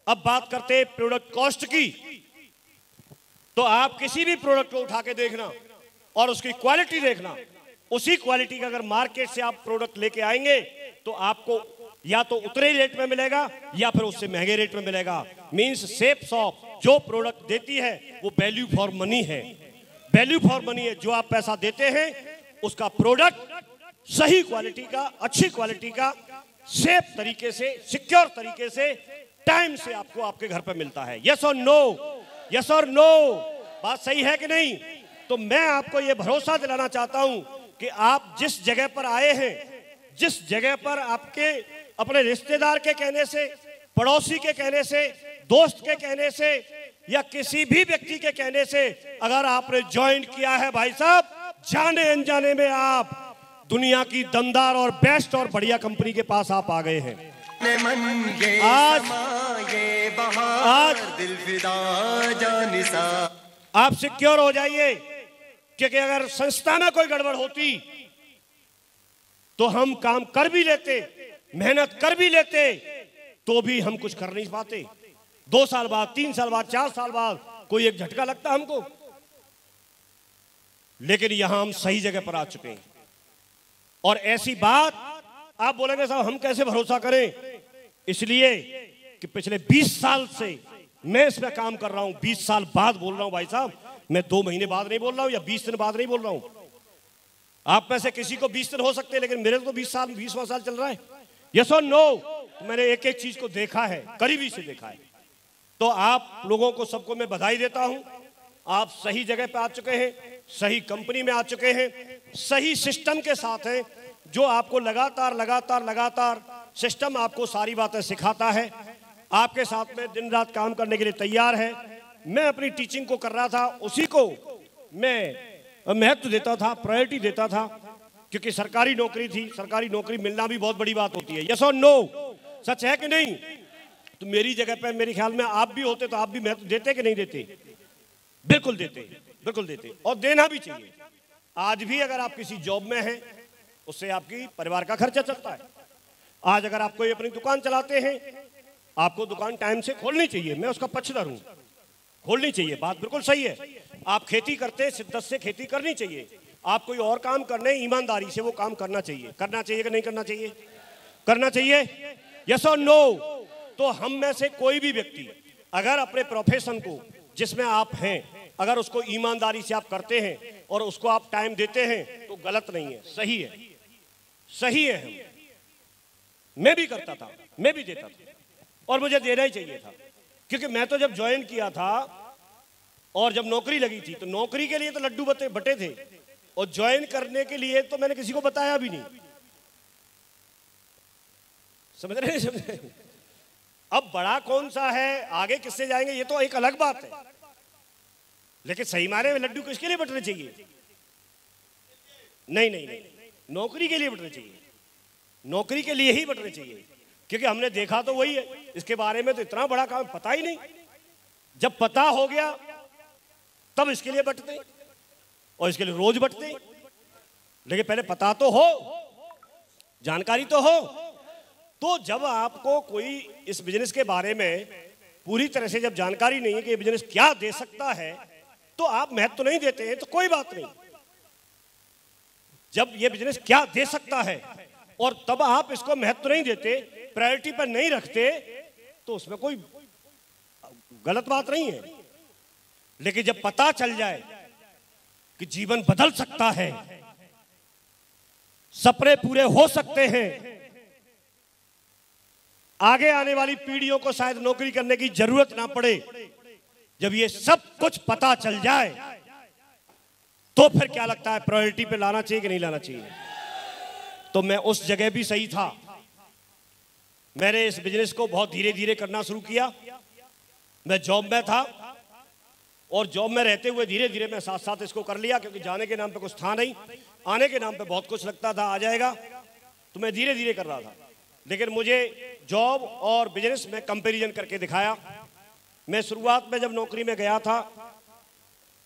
A: अब बात करते हैं प्रोडक्ट कॉस्ट की। तो आप किसी भी प्रोडक्ट को उठा के देखना और उसकी क्वालिटी देखना, उसी क्वालिटी का अगर मार्केट से आप प्रोडक्ट लेके आएंगे तो आपको या तो उतने रेट में मिलेगा या फिर उससे महंगे रेट में मिलेगा। मींस सेफ शॉप जो प्रोडक्ट देती है वो वैल्यू फॉर मनी है, वैल्यू फॉर मनी है। जो आप पैसा देते हैं उसका प्रोडक्ट सही क्वालिटी का, अच्छी क्वालिटी का, सेफ तरीके से, सिक्योर तरीके से, टाइम से आपको आपके घर पर मिलता है। यस और नो, यस और नो। बात सही है कि नहीं? तो मैं आपको यह भरोसा दिलाना चाहता हूं कि आप जिस जगह पर आए हैं, जिस जगह पर आपके अपने रिश्तेदार के कहने से, पड़ोसी के कहने से, दोस्त के कहने से या किसी भी व्यक्ति के कहने से अगर आपने ज्वाइन किया है भाई साहब, जाने अनजाने में आप दुनिया की दमदार और बेस्ट और बढ़िया कंपनी के पास आप आ गए हैं। आज
B: दिल फिदा जानिसा।
A: आप सिक्योर हो जाइए, क्योंकि अगर संस्था में कोई गड़बड़ होती तो हम काम कर भी लेते, मेहनत कर भी लेते, तो भी हम कुछ कर नहीं पाते। 2 साल बाद, 3 साल बाद, 4 साल बाद कोई एक झटका लगता हमको। लेकिन यहां हम सही जगह पर आ चुके हैं। और ऐसी बात आप बोलेंगे साहब हम कैसे भरोसा करें? इसलिए कि पिछले 20 साल से मैं इसमें काम कर रहा हूं। 20 साल बाद बोल रहा हूं भाई साहब, मैं 2 महीने बाद नहीं बोल रहा हूं या 20 दिन बाद नहीं बोल रहा हूं। आप में से किसी को 20 दिन हो सकते हैं, लेकिन मेरे तो 20वां साल चल रहा है। यस और नो। तो मैंने एक एक चीज को देखा है, करीबी से देखा है। तो आप लोगों को सबको मैं बधाई देता हूं। आप सही जगह पे आ चुके हैं, सही कंपनी में आ चुके हैं, सही सिस्टम के साथ हैं, जो आपको लगातार सिस्टम आपको सारी बातें सिखाता है, आपके साथ में दिन रात काम करने के लिए तैयार है। मैं अपनी टीचिंग को कर रहा था, उसी को मैं महत्व देता था, प्रायोरिटी देता था, क्योंकि सरकारी नौकरी थी। सरकारी नौकरी मिलना भी बहुत बड़ी बात होती है। यस और नो, सच है कि नहीं? तो मेरी जगह पे मेरे ख्याल में आप भी होते तो आप भी महत्व देते कि नहीं देते? बिल्कुल देते, बिल्कुल देते, और देना भी चाहिए। आज भी अगर आप किसी जॉब में हैं, उससे आपकी परिवार का खर्चा चलता है। आज अगर आप कोई अपनी दुकान चलाते हैं, आपको दुकान टाइम से खोलनी चाहिए। मैं उसका पक्षधर हूं, खोलनी चाहिए, बात बिल्कुल सही है। आप खेती करते हैं, शिद्दत से खेती करनी चाहिए। आप कोई और काम करने, ईमानदारी से वो काम करना चाहिए। करना चाहिए कि नहीं करना चाहिए? करना चाहिए। यस और नो। तो हम में से कोई भी व्यक्ति अगर अपने प्रोफेशन को जिसमें आप हैं, अगर उसको ईमानदारी से आप करते हैं और उसको आप टाइम देते हैं तो गलत नहीं है, सही है, सही है। मैं भी करता था, मैं भी देता था, और मुझे देना ही चाहिए था। क्योंकि मैं तो जब ज्वाइन किया था और जब नौकरी लगी थी तो नौकरी के लिए तो लड्डू बटे थे, और ज्वाइन करने के लिए तो मैंने किसी को बताया भी नहीं। समझ रहे हैं? अब बड़ा कौन सा है, आगे किससे जाएंगे, ये तो एक अलग बात है। लेकिन सही माने में लड्डू किसके लिए बटने चाहिए? नहीं नहीं नहीं, नौकरी के लिए बटने चाहिए, नौकरी के लिए ही बटने चाहिए। क्योंकि हमने देखा तो वही है, इसके बारे में तो इतना बड़ा काम पता ही नहीं। जब पता हो गया तब इसके लिए बटते, और इसके लिए रोज बटते। लेकिन पहले पता तो हो, जानकारी तो हो। तो जब आपको कोई इस बिजनेस के बारे में पूरी तरह से जब जानकारी नहीं है कि ये बिजनेस क्या दे सकता है, तो आप महत्व नहीं देते हैं तो कोई बात नहीं। जब ये बिजनेस क्या दे सकता है और तब आप इसको महत्व नहीं देते, प्रायोरिटी पर नहीं रखते, तो उसमें कोई गलत बात नहीं है। लेकिन जब पता चल जाए कि जीवन बदल सकता है, सपने पूरे हो सकते हैं, आगे आने वाली पीढ़ियों को शायद नौकरी करने की जरूरत ना पड़े, जब ये सब कुछ पता चल जाए तो फिर क्या लगता है प्रायोरिटी पे लाना चाहिए कि नहीं लाना चाहिए? तो मैं उस जगह भी सही था। मैंने इस बिजनेस को बहुत धीरे धीरे करना शुरू किया। मैं जॉब में था और जॉब में रहते हुए धीरे धीरे मैं साथ साथ इसको कर लिया, क्योंकि जाने के नाम पे कुछ था नहीं। आने के नाम पे बहुत कुछ लगता था आ जाएगा, तो मैं धीरे धीरे कर रहा था। लेकिन मुझे जॉब और बिजनेस में कंपैरिजन करके दिखाया। मैं शुरुआत में जब नौकरी में गया था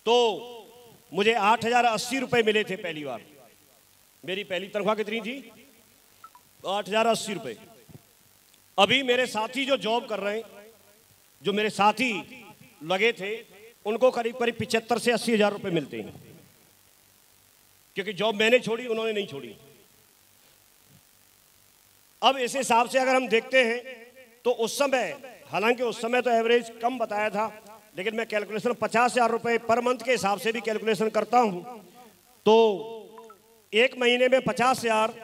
A: तो मुझे 8,080 रुपये मिले थे पहली बार। मेरी पहली तनख्वाह कितनी थी? 8,080 रुपये। अभी मेरे साथी जो जॉब कर रहे हैं, जो मेरे साथी लगे थे, उनको करीब करीब 75 से 80 हज़ार रुपये मिलते हैं, क्योंकि जॉब मैंने छोड़ी, उन्होंने नहीं छोड़ी। अब इस हिसाब से अगर हम देखते हैं तो उस समय, हालांकि उस समय तो एवरेज कम बताया था, लेकिन मैं कैलकुलेशन 50,000 रुपये पर मंथ के हिसाब से भी कैलकुलेशन करता हूं, तो एक महीने में 50,000,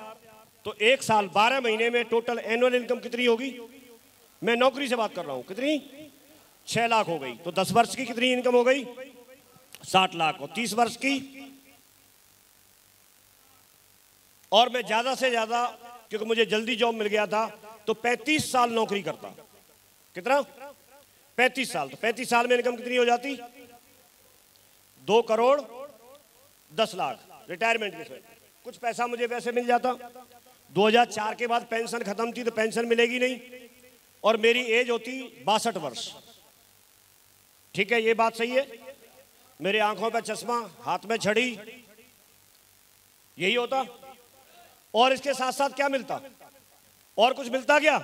A: तो एक साल 12 महीने में टोटल एनुअल इनकम कितनी होगी? मैं नौकरी से बात कर रहा हूं, कितनी? 6 लाख हो गई। तो 10 वर्ष की कितनी इनकम हो गई? 60 लाख। और 30 वर्ष की? और मैं ज्यादा से ज्यादा, क्योंकि मुझे जल्दी जॉब मिल गया था, तो 35 साल नौकरी करता। कितना? 35 साल। तो 35 साल में इनकम कितनी हो जाती? 2 करोड़ 10 लाख। रिटायरमेंट के समय कुछ पैसा मुझे वैसे मिल जाता। 2004 के बाद पेंशन खत्म थी, तो पेंशन मिलेगी नहीं, और मेरी एज होती 62 वर्ष। ठीक है, ये बात सही है। मेरे आंखों पे चश्मा, हाथ में छड़ी, यही होता। और इसके साथ साथ क्या मिलता? और कुछ मिलता क्या?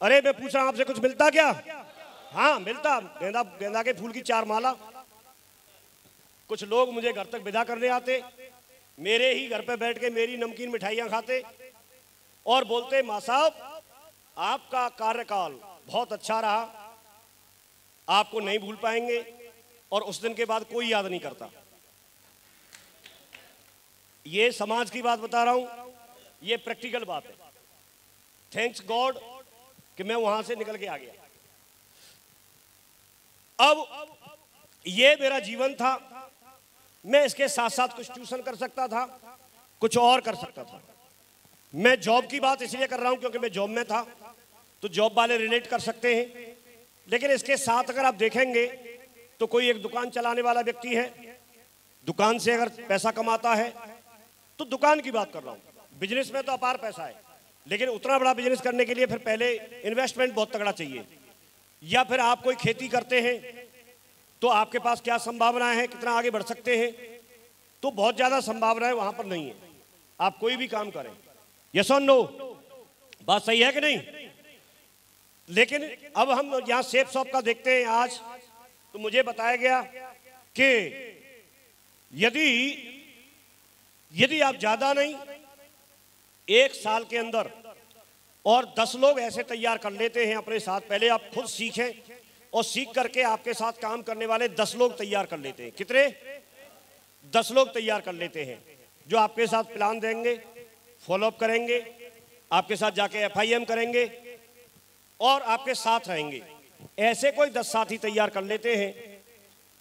A: अरे मैं पूछ रहा हूं आपसे, कुछ मिलता क्या? हाँ मिलता। गेंदा के फूल की 4 माला। कुछ लोग मुझे घर तक विदा करने आते, मेरे ही घर पे बैठ के मेरी नमकीन मिठाइयां खाते और बोलते, मां साहब आपका कार्यकाल बहुत अच्छा रहा, आपको नहीं भूल पाएंगे। और उस दिन के बाद कोई याद नहीं करता। ये समाज की बात बता रहा हूं, ये प्रैक्टिकल बात है। थैंक्स गॉड कि मैं वहां से निकल के आ गया। अब ये मेरा जीवन था। मैं इसके साथ साथ कुछ ट्यूशन कर सकता था, कुछ और कर सकता था। मैं जॉब की बात इसलिए कर रहा हूं क्योंकि मैं जॉब में था, तो जॉब वाले रिलेट कर सकते हैं। लेकिन इसके साथ अगर आप देखेंगे तो कोई एक दुकान चलाने वाला व्यक्ति है, दुकान से अगर पैसा कमाता है, तो दुकान की बात कर रहा हूं। बिजनेस में तो अपार पैसा है, लेकिन उतना बड़ा बिजनेस करने के लिए फिर पहले इन्वेस्टमेंट बहुत तगड़ा चाहिए। या फिर आप कोई खेती करते हैं तो आपके पास क्या संभावना है, कितना आगे बढ़ सकते हैं? तो बहुत ज्यादा संभावना है वहां पर नहीं है। आप कोई भी काम करें, यस और नो, बात सही है कि नहीं? लेकिन अब हम यहां सेफ शॉप का देखते हैं आज, तो मुझे बताया गया कि यदि आप ज्यादा नहीं, 1 साल के अंदर और 10 लोग ऐसे तैयार कर लेते हैं अपने साथ, पहले आप खुद सीखें और सीख करके आपके साथ काम करने वाले 10 लोग तैयार कर लेते हैं। कितने? 10 लोग तैयार कर लेते हैं, जो आपके साथ प्लान देंगे, फॉलोअप करेंगे, आपके साथ जाके FIM करेंगे और आपके साथ रहेंगे। ऐसे कोई 10 साथी तैयार कर लेते हैं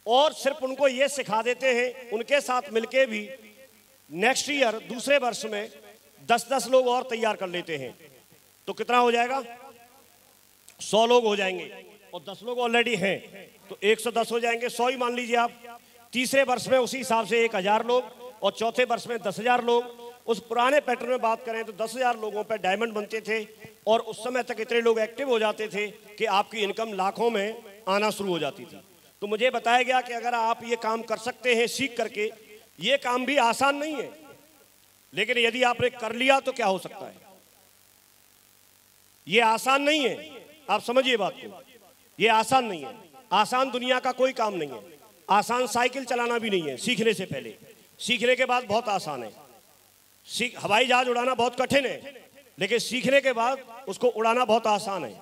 A: और सिर्फ उनको ये सिखा देते हैं, उनके साथ मिलके भी नेक्स्ट ईयर, दूसरे वर्ष में 10-10 लोग और तैयार कर लेते हैं। तो कितना हो जाएगा? 100 लोग हो जाएंगे, और 10 लोग ऑलरेडी हैं, तो 110 हो जाएंगे। 100 ही मान लीजिए आप। तीसरे वर्ष में उसी हिसाब से 1,000 लोग, और चौथे वर्ष में 10,000 लोग। उस पुराने पैटर्न में बात करें तो 10,000 लोगों पर डायमंड बनते थे, और उस समय तक इतने लोग एक्टिव हो जाते थे कि आपकी इनकम लाखों में आना शुरू हो जाती थी। तो मुझे बताया गया कि अगर आप ये काम कर सकते हैं सीख करके, ये काम भी आसान नहीं है, लेकिन यदि आपने कर लिया तो क्या हो सकता है। ये आसान नहीं है, आप समझिए बात को। ये आसान नहीं है। आसान दुनिया का कोई काम नहीं है। आसान साइकिल चलाना भी नहीं है सीखने से पहले, सीखने के बाद बहुत आसान है। हवाई जहाज उड़ाना बहुत कठिन है, लेकिन सीखने के बाद उसको उड़ाना बहुत आसान है।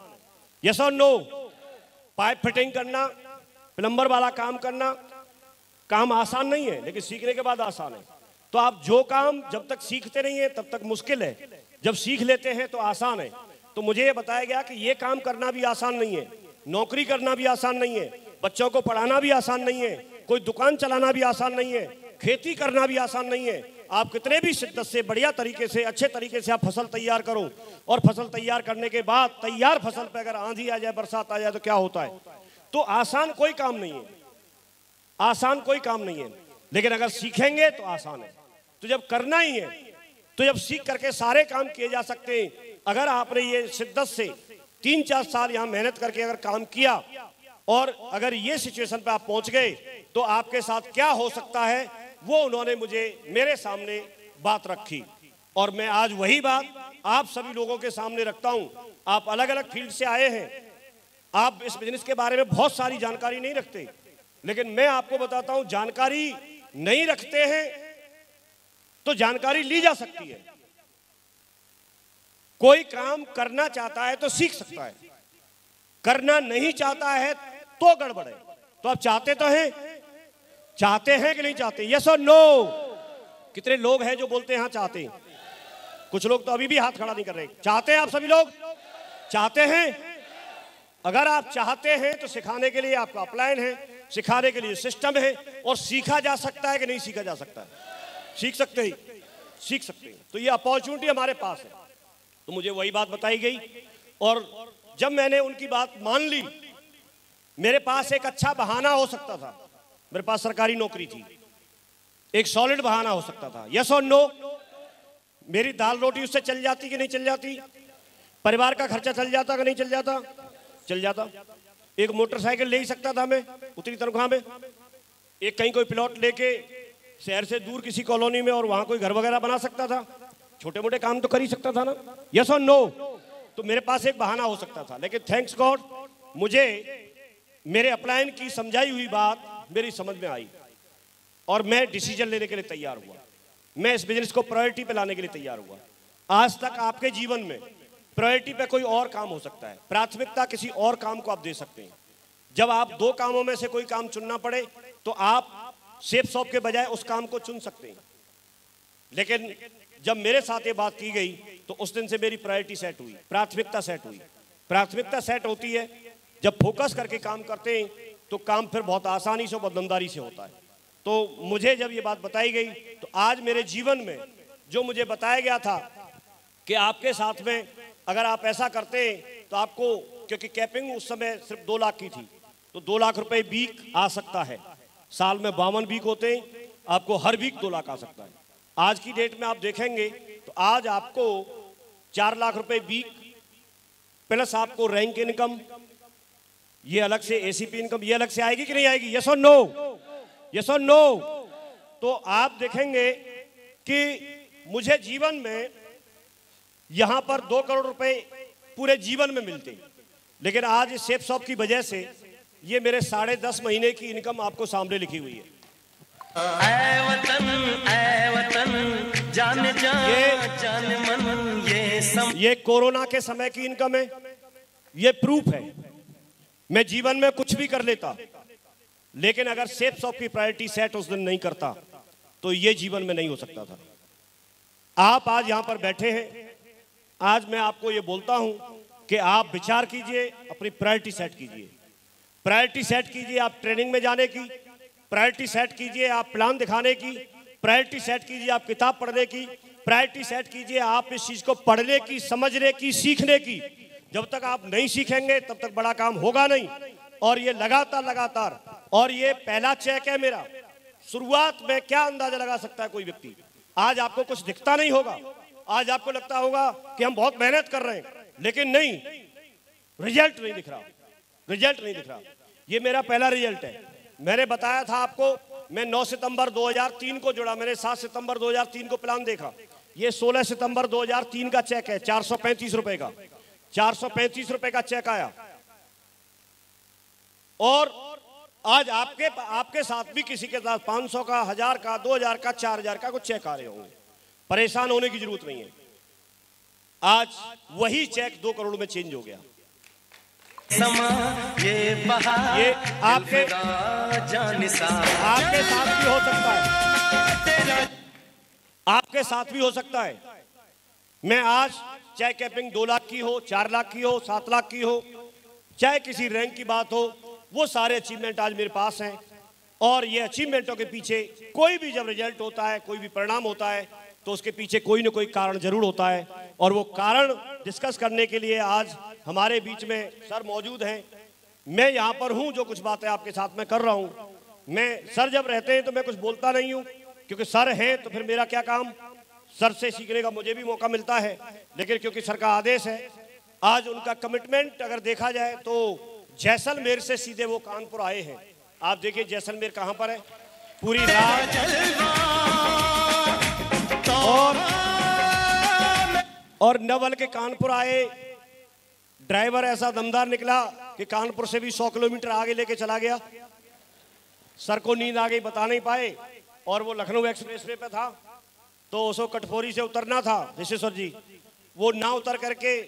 A: यस और नो? पाइप फिटिंग करना, प्लम्बर वाला काम करना, काम आसान नहीं है, लेकिन सीखने के बाद आसान है। तो आप जो काम जब तक सीखते नहीं है तब तक मुश्किल है, जब सीख लेते हैं तो आसान है। तो मुझे ये बताया गया कि ये काम करना भी आसान नहीं है, नौकरी करना भी आसान नहीं है, बच्चों को पढ़ाना भी आसान नहीं है, कोई दुकान चलाना भी आसान नहीं है, खेती करना भी आसान नहीं है। आप कितने भी शिद्दत से, बढ़िया तरीके से, अच्छे तरीके से आप फसल तैयार करो, और फसल तैयार करने के बाद तैयार फसल पे अगर आंधी आ जाए, बरसात आ जाए, तो क्या होता है? तो आसान कोई काम नहीं है, आसान कोई काम नहीं है, लेकिन अगर सीखेंगे तो आसान है। तो जब करना ही है, तो जब सीख करके सारे काम किए जा सकते हैं। अगर आपने ये शिद्दत से 3-4 साल यहाँ मेहनत करके अगर काम किया और अगर ये सिचुएशन पे आप पहुंच गए तो आपके साथ क्या हो सकता है, वो उन्होंने मुझे मेरे सामने बात रखी और मैं आज वही बात आप सभी लोगों के सामने रखता हूं। आप अलग अलग फील्ड से आए हैं, आप इस बिजनेस के बारे में बहुत सारी जानकारी नहीं रखते, लेकिन मैं आपको बताता हूं जानकारी नहीं रखते हैं तो जानकारी ली जा सकती है। कोई काम करना चाहता है तो सीख सकता है, करना नहीं चाहता है तो गड़बड़ है। तो आप चाहते तो हैं, चाहते हैं कि नहीं चाहते? यस और नो? कितने लोग हैं जो बोलते हैं हाँ चाहते हैं? कुछ लोग तो अभी भी हाथ खड़ा नहीं कर रहे। चाहते हैं आप सभी लोग? चाहते हैं? अगर आप चाहते हैं तो सिखाने के लिए आपका अपलाइन है, सिखाने के लिए सिस्टम है और सीखा जा सकता है कि नहीं सीखा जा सकता है? सीख सकते हैं, सीख सकते हैं। तो ये अपॉर्चुनिटी हमारे पास है। तो मुझे वही बात बताई गई और जब मैंने उनकी बात मान ली, मेरे पास एक अच्छा बहाना हो सकता था। मेरे पास सरकारी नौकरी थी, एक सॉलिड बहाना हो सकता था। यस और नो? मेरी दाल रोटी उससे चल जाती कि नहीं चल जाती? परिवार का खर्चा चल जाता कि नहीं चल जाता? चल जाता। एक मोटरसाइकिल ले ही सकता था मैं उतनी तनख्वाह में। एक कहीं कोई प्लॉट लेके शहर से दूर किसी कॉलोनी में और वहां कोई घर वगैरह बना सकता था। छोटे मोटे काम तो कर ही सकता था ना? यस और नो? तो मेरे पास एक बहाना हो सकता था, लेकिन थैंक्स गॉड मुझे मेरे अपलाइन की समझाई हुई बात मेरी समझ में आई और मैं डिसीजन लेने के लिए तैयार हुआ। मैं इस बिजनेस को प्रायोरिटी पे लाने के लिए तैयार हुआ। आज तक आपके जीवन में प्रायोरिटी पे कोई और काम हो सकता है, प्राथमिकता किसी और काम को आप दे सकते हैं। जब आप 2 कामों में से कोई काम चुनना पड़े तो आप सेफ शॉप के बजाय उस काम को चुन सकते हैं। लेकिन जब मेरे साथ ये बात की गई तो उस दिन से मेरी प्रायोरिटी सेट हुई, प्राथमिकता सेट हुई। प्राथमिकता सेट होती है जब फोकस करके काम करते हैं तो काम फिर बहुत आसानी से, बहुत दमदारी से होता है। तो मुझे जब ये बात बताई गई तो आज मेरे जीवन में जो मुझे बताया गया था कि आपके साथ में अगर आप ऐसा करते हैं तो आपको, क्योंकि कैपिंग उस समय सिर्फ 2 लाख की थी, तो 2 लाख रुपए वीक आ सकता है। साल में 52 वीक होते हैं, आपको हर वीक 2 लाख आ सकता है। आज की डेट में आप देखेंगे तो आज आपको 4 लाख रुपए वीक प्लस आपको रैंक इनकम, ये अलग से एसीपी इनकम, ये अलग से आएगी कि नहीं आएगी? यस और नो? यस और नो? तो आप देखेंगे कि मुझे जीवन में यहां पर 2 करोड़ रुपए पूरे जीवन में मिलते हैं, लेकिन आज इस सेफ शॉप की वजह से ये मेरे 10.5 महीने की इनकम आपको सामने लिखी हुई है।
B: ऐ वतन जान जान मन
A: ये कोरोना के समय की इनकम है, ये प्रूफ है। मैं जीवन में कुछ भी कर लेता, लेकिन अगर सेफ शॉप की प्रायोरिटी सेट उस दिन नहीं करता तो ये जीवन में नहीं हो सकता था। आप आज यहां पर बैठे हैं, आज मैं आपको ये बोलता हूं कि आप विचार कीजिए, अपनी प्रायोरिटी सेट कीजिए। प्रायोरिटी सेट कीजिए आप ट्रेनिंग में जाने की, प्रायोरिटी सेट कीजिए आप प्लान दिखाने की, प्रायोरिटी सेट कीजिए आप किताब पढ़ने की, प्रायोरिटी सेट कीजिए आप इस चीज को पढ़ने की, समझने की, सीखने की। जब तक आप नहीं सीखेंगे तब तक बड़ा काम होगा नहीं। और ये लगातार और ये पहला चेक है मेरा। शुरुआत में क्या अंदाजा लगा सकता है कोई व्यक्ति? आज आपको कुछ दिखता नहीं होगा, आज आपको लगता होगा कि हम बहुत मेहनत कर रहे हैं, लेकिन नहीं, रिजल्ट नहीं दिख रहा, रिजल्ट नहीं दिख रहा। ये मेरा पहला रिजल्ट है। मैंने बताया था आपको, मैं 9 सितंबर 2003 को जुड़ा, मैंने 7 सितंबर 2003 को प्लान देखा। ये 16 सितंबर 2003 का चेक है, 435 रुपए का, 435 रुपए का चेक आया। और आज आपके साथ भी किसी के साथ 500 का, 1000 का, 2000 का, 4000 का कुछ चेक आ रहे होंगे। परेशान होने की जरूरत नहीं है। आज वही चेक 2 करोड़ में चेंज हो गया। ये आपके साथ भी हो सकता है, आपके साथ भी हो सकता है। मैं आज चाहे कैपिंग 2 लाख की हो, 4 लाख की हो, 7 लाख की हो, चाहे किसी रैंक की बात हो, वो सारे अचीवमेंट आज मेरे पास हैं। और ये अचीवमेंटों के पीछे कोई भी जब रिजल्ट होता है, कोई भी परिणाम होता है, तो उसके पीछे कोई ना कोई कारण जरूर होता है। और वो कारण डिस्कस करने के लिए आज हमारे बीच में सर मौजूद हैं। मैं यहाँ पर हूँ, जो कुछ बातें आपके साथ में कर रहा हूँ। मैं सर जब रहते हैं तो मैं कुछ बोलता नहीं हूँ, क्योंकि सर हैं तो फिर मेरा क्या काम, सर से सीखने का मुझे भी मौका मिलता है, लेकिन क्योंकि सर का आदेश है, आज उनका कमिटमेंट अगर देखा जाए तो जैसलमेर से सीधे वो कानपुर आए हैं। आप देखिए जैसलमेर कहाँ पर है, पूरी रात और नवल के कानपुर आए। ड्राइवर ऐसा दमदार निकला कि कानपुर से भी 100 किलोमीटर आगे लेके चला गया। सर को नींद आ गई, बता नहीं पाए, और वो लखनऊ एक्सप्रेसवे पे था तो उसको कटफोरी से उतरना था ऋषिश्वर जी। वो ना उतर करके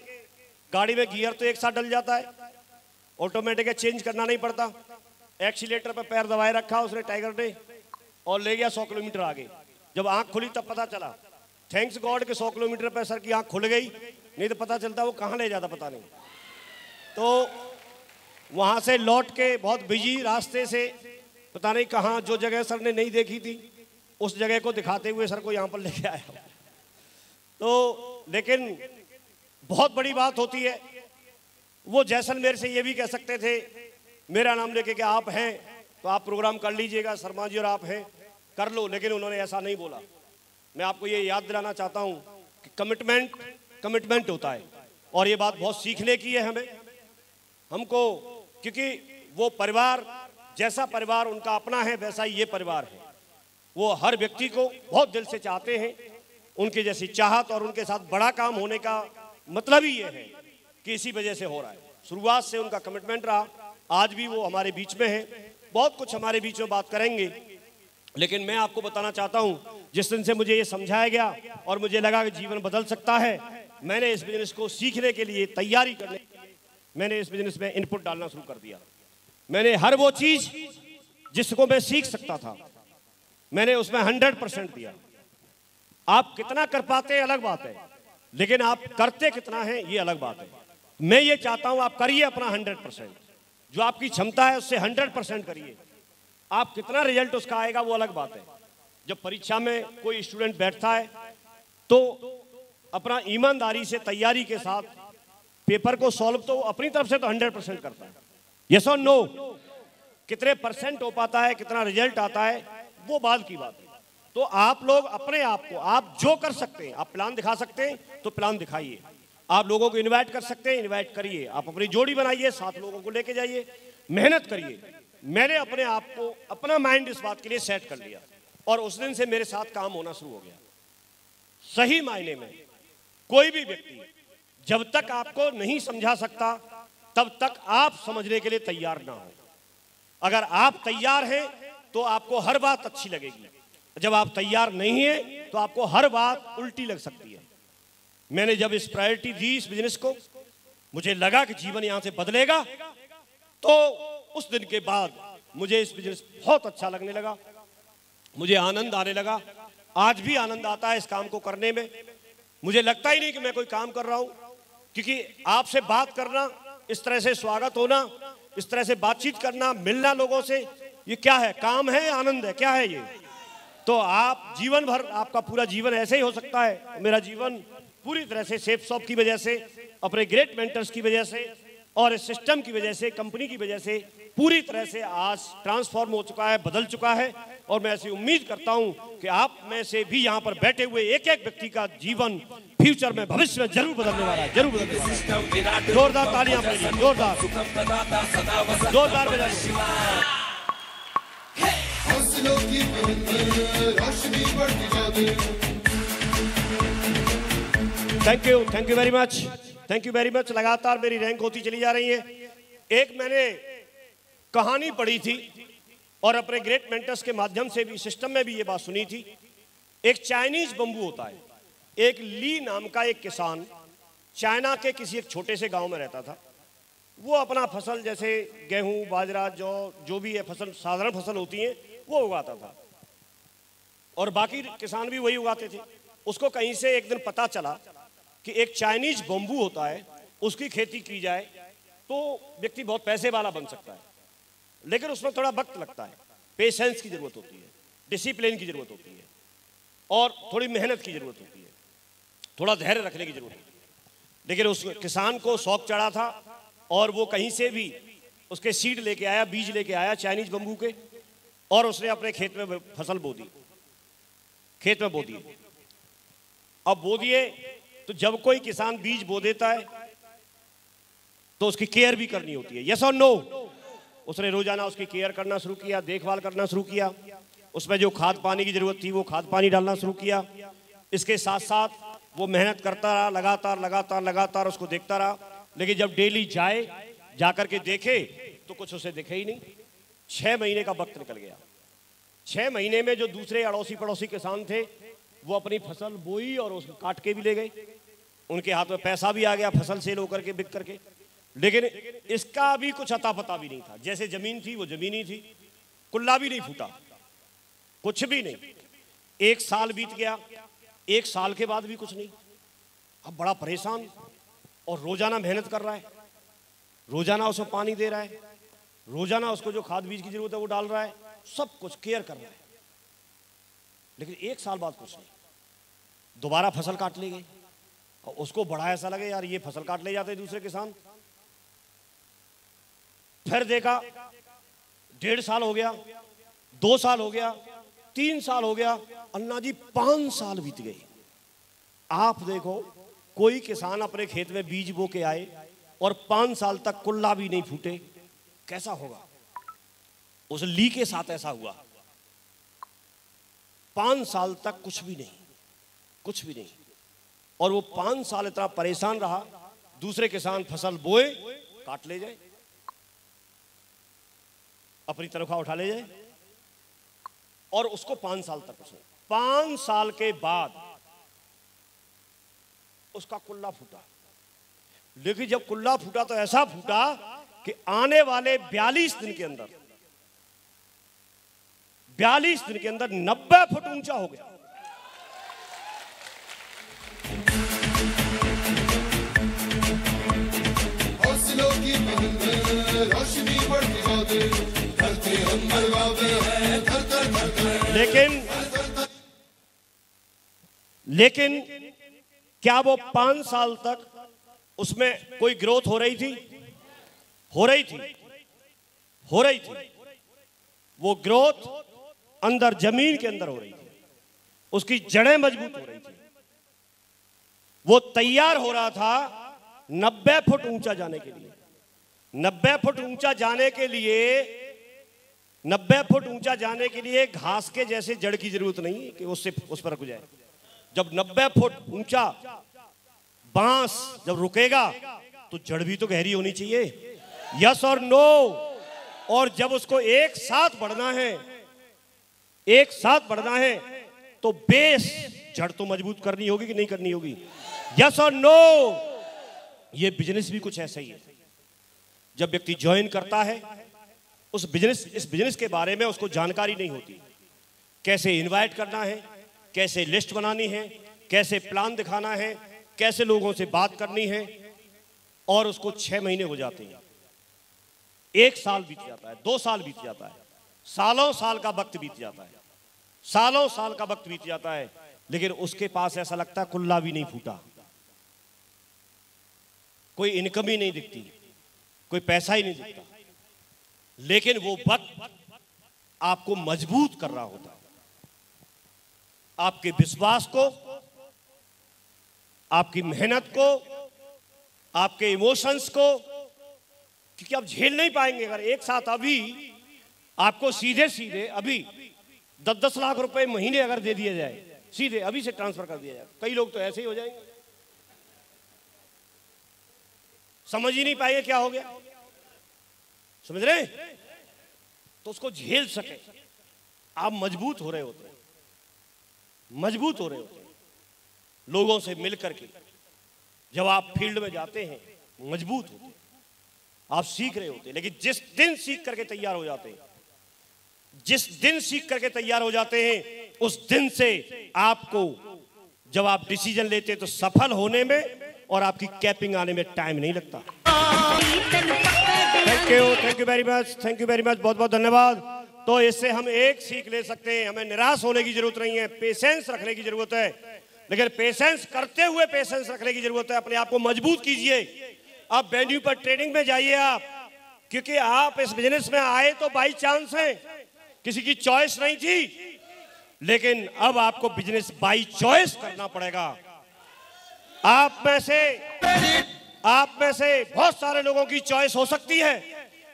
A: गाड़ी में गियर तो एक साथ डल जाता है, ऑटोमेटिक चेंज करना नहीं पड़ता, एक्सीलेटर पे पैर दबाए रखा उसने टाइगर ने और ले गया 100 किलोमीटर आगे। जब आंख खुली तब पता चला, थैंक्स गॉड के 100 किलोमीटर पे सर की आंख खुल गई, नहीं तो पता चलता वो कहाँ ले जाता पता नहीं। तो वहाँ से लौट के बहुत बिजी रास्ते से पता नहीं कहाँ, जो जगह सर ने नहीं देखी थी उस जगह को दिखाते हुए सर को यहाँ पर लेके आया। तो लेकिन बहुत बड़ी बात होती है, वो जैसलमेर से ये भी कह सकते थे मेरा नाम लेके कि आप हैं तो आप प्रोग्राम कर लीजिएगा, शर्मा जी और आप हैं कर लो, लेकिन उन्होंने ऐसा नहीं बोला। मैं आपको ये याद दिलाना चाहता हूँ कि कमिटमेंट होता है, और ये बात बहुत सीखने की है हमें हमको, क्योंकि वो परिवार जैसा परिवार उनका अपना है वैसा ही ये परिवार है। वो हर व्यक्ति को बहुत दिल से चाहते हैं, उनके जैसी चाहत और उनके साथ बड़ा काम होने का मतलब ही ये है कि इसी वजह से हो रहा है। शुरुआत से उनका कमिटमेंट रहा, आज भी वो हमारे बीच में है, बहुत कुछ हमारे बीच में बात करेंगे। लेकिन मैं आपको बताना चाहता हूँ, जिस दिन से मुझे ये समझाया गया और मुझे लगा कि जीवन बदल सकता है, मैंने इस बिजनेस को सीखने के लिए, तैयारी करने के लिए मैंने इस बिजनेस में इनपुट डालना शुरू कर दिया। मैंने हर वो चीज जिसको मैं सीख सकता था मैंने उसमें 100% दिया। आप कितना कर पाते हैं अलग बात है, लेकिन आप करते कितना है ये अलग बात है। मैं ये चाहता हूं आप करिए अपना 100%, जो आपकी क्षमता है उससे 100% करिए। आप कितना रिजल्ट उसका आएगा वो अलग बात है। जब परीक्षा में कोई स्टूडेंट बैठता है तो अपना ईमानदारी से तैयारी के साथ पेपर को सॉल्व तो अपनी तरफ से तो 100% करता है। यस और नो, कितने परसेंट हो पाता है, कितना रिजल्ट आता है वो बात की बात है। तो आप लोग अपने आप को, आप जो कर सकते हैं, आप प्लान दिखा सकते हैं तो प्लान दिखाइए, आप लोगों को इनवाइट कर सकते हैं इनवाइट करिए, आप अपनी जोड़ी बनाइए, 7 लोगों को लेके जाइए, मेहनत करिए। मैंने अपने आप को, अपना माइंड इस बात के लिए सेट कर लिया और उस दिन से मेरे साथ काम होना शुरू हो गया। सही मायने में कोई भी व्यक्ति जब तक आपको नहीं समझा सकता तब तक आप समझने के लिए तैयार ना हो। अगर आप तैयार हैं तो आपको हर बात अच्छी लगेगी, जब आप तैयार नहीं हैं तो आपको हर बात उल्टी लग सकती है। मैंने जब इस प्रायोरिटी दी इस बिजनेस को, मुझे लगा कि जीवन यहां से बदलेगा, तो उस दिन के बाद मुझे इस बिजनेस बहुत अच्छा लगने लगा, मुझे आनंद आने लगा। आज भी आनंद आता है इस काम को करने में। मुझे लगता ही नहीं कि मैं कोई काम कर रहा हूं, क्योंकि आपसे बात करना, इस तरह से स्वागत होना, इस तरह से बातचीत करना, मिलना लोगों से, ये क्या है? काम है, आनंद है, क्या है ये? तो आप जीवन भर, आपका पूरा जीवन ऐसे ही हो सकता है। मेरा जीवन पूरी तरह से सेफ शॉप की वजह से, अपने ग्रेट मेंटर्स की वजह से और इस सिस्टम की वजह से, कंपनी की वजह से पूरी तरह से आज ट्रांसफॉर्म हो चुका है, बदल चुका है। और मैं ऐसी उम्मीद करता हूं कि आप में से भी यहाँ पर बैठे हुए एक एक व्यक्ति का जीवन फ्यूचर में, भविष्य में जरूर बदलने वाला है, जरूर बदलने वाला है। जोरदार तालियां बजाइए, जोरदार जोरदार बजाइए। Thank you very much, thank you very much. लगातार मेरी रैंक होती चली जा रही है। एक मैंने कहानी पढ़ी थी और अपने ग्रेट मेंटर्स के माध्यम से भी, सिस्टम में भी ये बात सुनी थी। एक चाइनीज बंबू होता है, एक ली नाम का एक किसान चाइना के किसी एक छोटे से गांव में रहता था। वो अपना फसल जैसे गेहूं, बाजरा, जौ, जो भी है फसल, साधारण फसल होती है, वो उगाता था और बाकी किसान भी वही उगाते थे। उसको कहीं से एक दिन पता चला कि एक चाइनीज बंबू होता है, उसकी खेती की जाए तो व्यक्ति बहुत पैसे वाला बन सकता है, लेकिन उसमें थोड़ा वक्त लगता है, पेशेंस की जरूरत होती है, डिसिप्लिन की जरूरत होती है और थोड़ी मेहनत की जरूरत होती है, थोड़ा धैर्य रखने की जरूरत होती है। लेकिन उस किसान को शौक चढ़ा था और वो कहीं से भी उसके सीड लेके आया, बीज लेके आया चाइनीज बंबू के, और उसने अपने खेत में फसल बो दी। खेत में बो दिए। अब बो दिए तो जब कोई किसान बीज बो देता है तो उसकी केयर भी करनी होती है, यस और नो। उसने रोजाना उसकी केयर करना शुरू किया, देखभाल करना शुरू किया, उसमें जो खाद पानी की जरूरत थी वो खाद पानी डालना शुरू किया। इसके साथ साथ वो मेहनत करता रहा, लगातार लगातार लगातार उसको देखता रहा। लेकिन जब डेली जा करके देखे तो कुछ उसे दिखे ही नहीं। 6 महीने का वक्त निकल गया। 6 महीने में जो दूसरे अड़ोसी पड़ोसी किसान थे वो अपनी फसल बोई और उसको काट के भी ले गए, उनके हाथ में पैसा भी आ गया फसल सेल होकर के, बिक करके। लेकिन इसका भी कुछ अता पता भी नहीं था। जैसे जमीन थी वो जमीन ही थी, कुल्ला भी नहीं फूटा, कुछ भी नहीं। 1 साल बीत गया, 1 साल के बाद भी कुछ नहीं। अब बड़ा परेशान, और रोजाना मेहनत कर रहा है, रोजाना उसको पानी दे रहा है, रोजाना उसको जो खाद बीज की जरूरत है वो डाल रहा है, सब कुछ केयर कर रहा है। लेकिन 1 साल बाद कुछ नहीं। दोबारा फसल काट ले गए और उसको बड़ा ऐसा लगे यार ये फसल काट ले जाते दूसरे किसान। फिर देखा 1.5 साल हो गया, 2 साल हो गया, 3 साल हो गया, अन्ना जी 5 साल बीत गए। आप देखो कोई किसान अपने खेत में बीज बो के आए और 5 साल तक कुल्ला भी नहीं फूटे, कैसा होगा? उस ली के साथ ऐसा हुआ। 5 साल तक कुछ भी नहीं, कुछ भी नहीं। और वो 5 साल इतना परेशान रहा, दूसरे किसान फसल बोए, काट ले जाए, अपनी तनख्वाह उठा ले जाए, और उसको 5 साल तक उसने। 5 साल के बाद उसका कुल्ला फूटा। लेकिन जब कुल्ला फूटा तो ऐसा फूटा कि आने वाले 42 दिन के अंदर 90 फुट ऊंचा हो गया। हौसलों की रोशनी बढ़ती जाती, धरती अंबर गावे है, लेकिन क्या वो 5 साल तक उसमें कोई ग्रोथ हो रही थी? हो रही थी। वो ग्रोथ अंदर जमीन के अंदर हो रही थी, उसकी जड़ें मजबूत हो रही थी। वो तैयार हो रहा था 90 फुट ऊंचा जाने के लिए। 90 फुट ऊंचा जाने के लिए 90 फुट ऊंचा जाने के लिए घास के जैसे जड़ की जरूरत नहीं कि उससे उस पर रुक जाए। जब 90 फुट ऊंचा बांस जब रुकेगा तो जड़ भी तो गहरी होनी चाहिए, यस और नो। और जब उसको एक साथ बढ़ना है तो बेस, जड़ तो मजबूत करनी होगी कि नहीं करनी होगी, यस और नो। ये बिजनेस भी कुछ ऐसा ही है। जब व्यक्ति ज्वाइन करता है इस बिजनेस के बारे में उसको जानकारी नहीं होती, कैसे इनवाइट करना है, कैसे लिस्ट बनानी है, कैसे प्लान दिखाना है, कैसे लोगों से बात करनी है, और उसको 6 महीने हो जाते हैं, 1 साल बीत जाता है, 2 साल बीत जाता है, सालों साल का वक्त बीत जाता है, सालों साल का वक्त बीत जाता है। लेकिन उसके पास ऐसा लगता है कुल्ला भी नहीं फूटा, कोई इनकम ही नहीं दिखती, कोई पैसा ही नहीं दिखता। लेकिन वो वक्त आपको मजबूत कर रहा होता है, आपके विश्वास को, आपकी मेहनत को, आपके इमोशंस को, क्योंकि आप झेल नहीं पाएंगे अगर एक साथ अभी आपको सीधे सीधे अभी 10-10 लाख रुपए महीने अगर दे दिया जाए, सीधे अभी से ट्रांसफर कर दिया जाए, कई लोग तो ऐसे ही हो जाएंगे, समझ ही नहीं पाएंगे क्या हो गया, समझ रहे? तो उसको झेल सके, आप मजबूत हो रहे होते हैं, मजबूत हो रहे होते हैं लोगों से मिलकर के। जब आप फील्ड में जाते हैं मजबूत होते हैं, आप सीख रहे होते हैं। लेकिन जिस दिन सीख करके तैयार हो जाते हैं, जिस दिन सीख करके तैयार हो जाते हैं, उस दिन से आपको जब आप डिसीजन लेते हैं तो सफल होने में और आपकी कैपिंग आने में टाइम नहीं लगता। थैंक यू वेरी मच, बहुत बहुत धन्यवाद। तो इससे हम एक सीख ले सकते हैं, हमें निराश होने की जरूरत नहीं है, पेशेंस रखने की जरूरत है। लेकिन पेशेंस करते हुए पेशेंस रखने की जरूरत है, अपने आप को मजबूत कीजिए। आप वेन्यू पर ट्रेनिंग में जाइए आप, क्योंकि आप इस बिजनेस में आए तो बाई चांस हैं, किसी की चॉइस नहीं थी। लेकिन अब आपको बिजनेस बाय चॉइस करना पड़ेगा। आप में से बहुत सारे लोगों की चॉइस हो सकती है,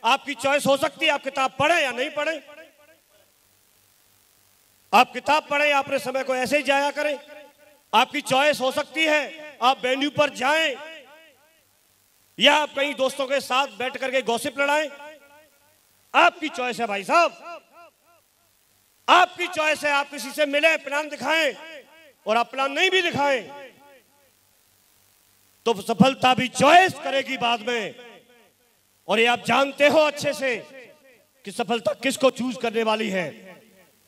A: आपकी चॉइस हो सकती है आप किताब पढ़ें या नहीं पढ़ें, आप किताब पढ़ें या अपने समय को ऐसे ही जाया करें। आपकी चॉइस हो सकती है आप वेन्यू पर जाएं या आप कहीं दोस्तों के साथ बैठ करके गॉसिप लड़ाएं। आपकी चॉइस है भाई साहब, आपकी चॉइस है। आप किसी से मिलें, प्लान दिखाएं, और आप प्लान नहीं भी दिखाएं तो सफलता भी चॉइस करेगी बाद में। और ये आप जानते हो अच्छे से कि सफलता किसको चूज करने वाली है।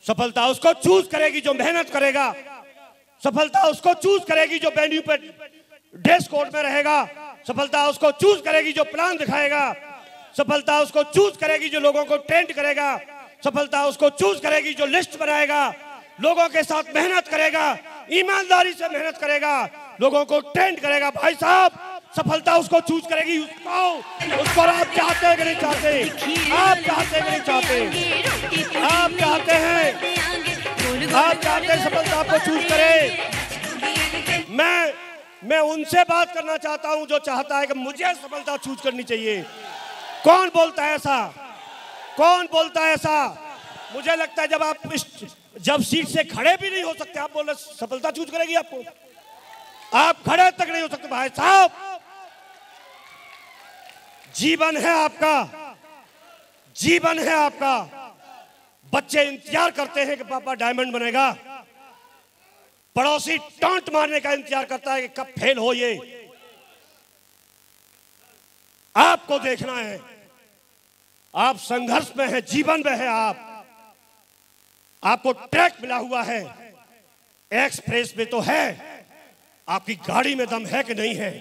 A: सफलता उसको चूज करेगी जो मेहनत करेगा, सफलता उसको चूज करेगी जो वेन्यू पर ड्रेस कोड में रहेगा, सफलता उसको चूज करेगी जो प्लान दिखाएगा, सफलता उसको चूज करेगी जो लोगों को ट्रेंड करेगा, सफलता उसको चूज करेगी जो लिस्ट बनाएगा, लोगों के साथ मेहनत करेगा, ईमानदारी से मेहनत करेगा, लोगों को ट्रेंड करेगा। भाई साहब, सफलता उसको चूज करेगी। उसको आप चाहते हैं कि नहीं चाहते? आप चाहते हैं कि नहीं चाहते? आप चाहते हैं, आप चाहते हैं सफलता आपको चूज करे। मैं उनसे बात करना चाहता हूं जो चाहता है कि मुझे सफलता चूज करनी चाहिए। कौन बोलता है ऐसा? कौन बोलता है ऐसा? मुझे लगता है जब सीट से खड़े भी नहीं हो सकते आप बोल रहे सफलता चूज करेगी आपको। आप खड़े तक नहीं हो सकते भाई साहब। जीवन है आपका, जीवन है आपका। बच्चे इंतजार करते हैं कि पापा डायमंड बनेगा, पड़ोसी टांट मारने का इंतजार करता है कि कब फेल हो ये। आपको देखना है, आप संघर्ष में हैं, जीवन में है आपको ट्रैक मिला हुआ है, एक्सप्रेस में तो है, आपकी गाड़ी में दम है कि नहीं है?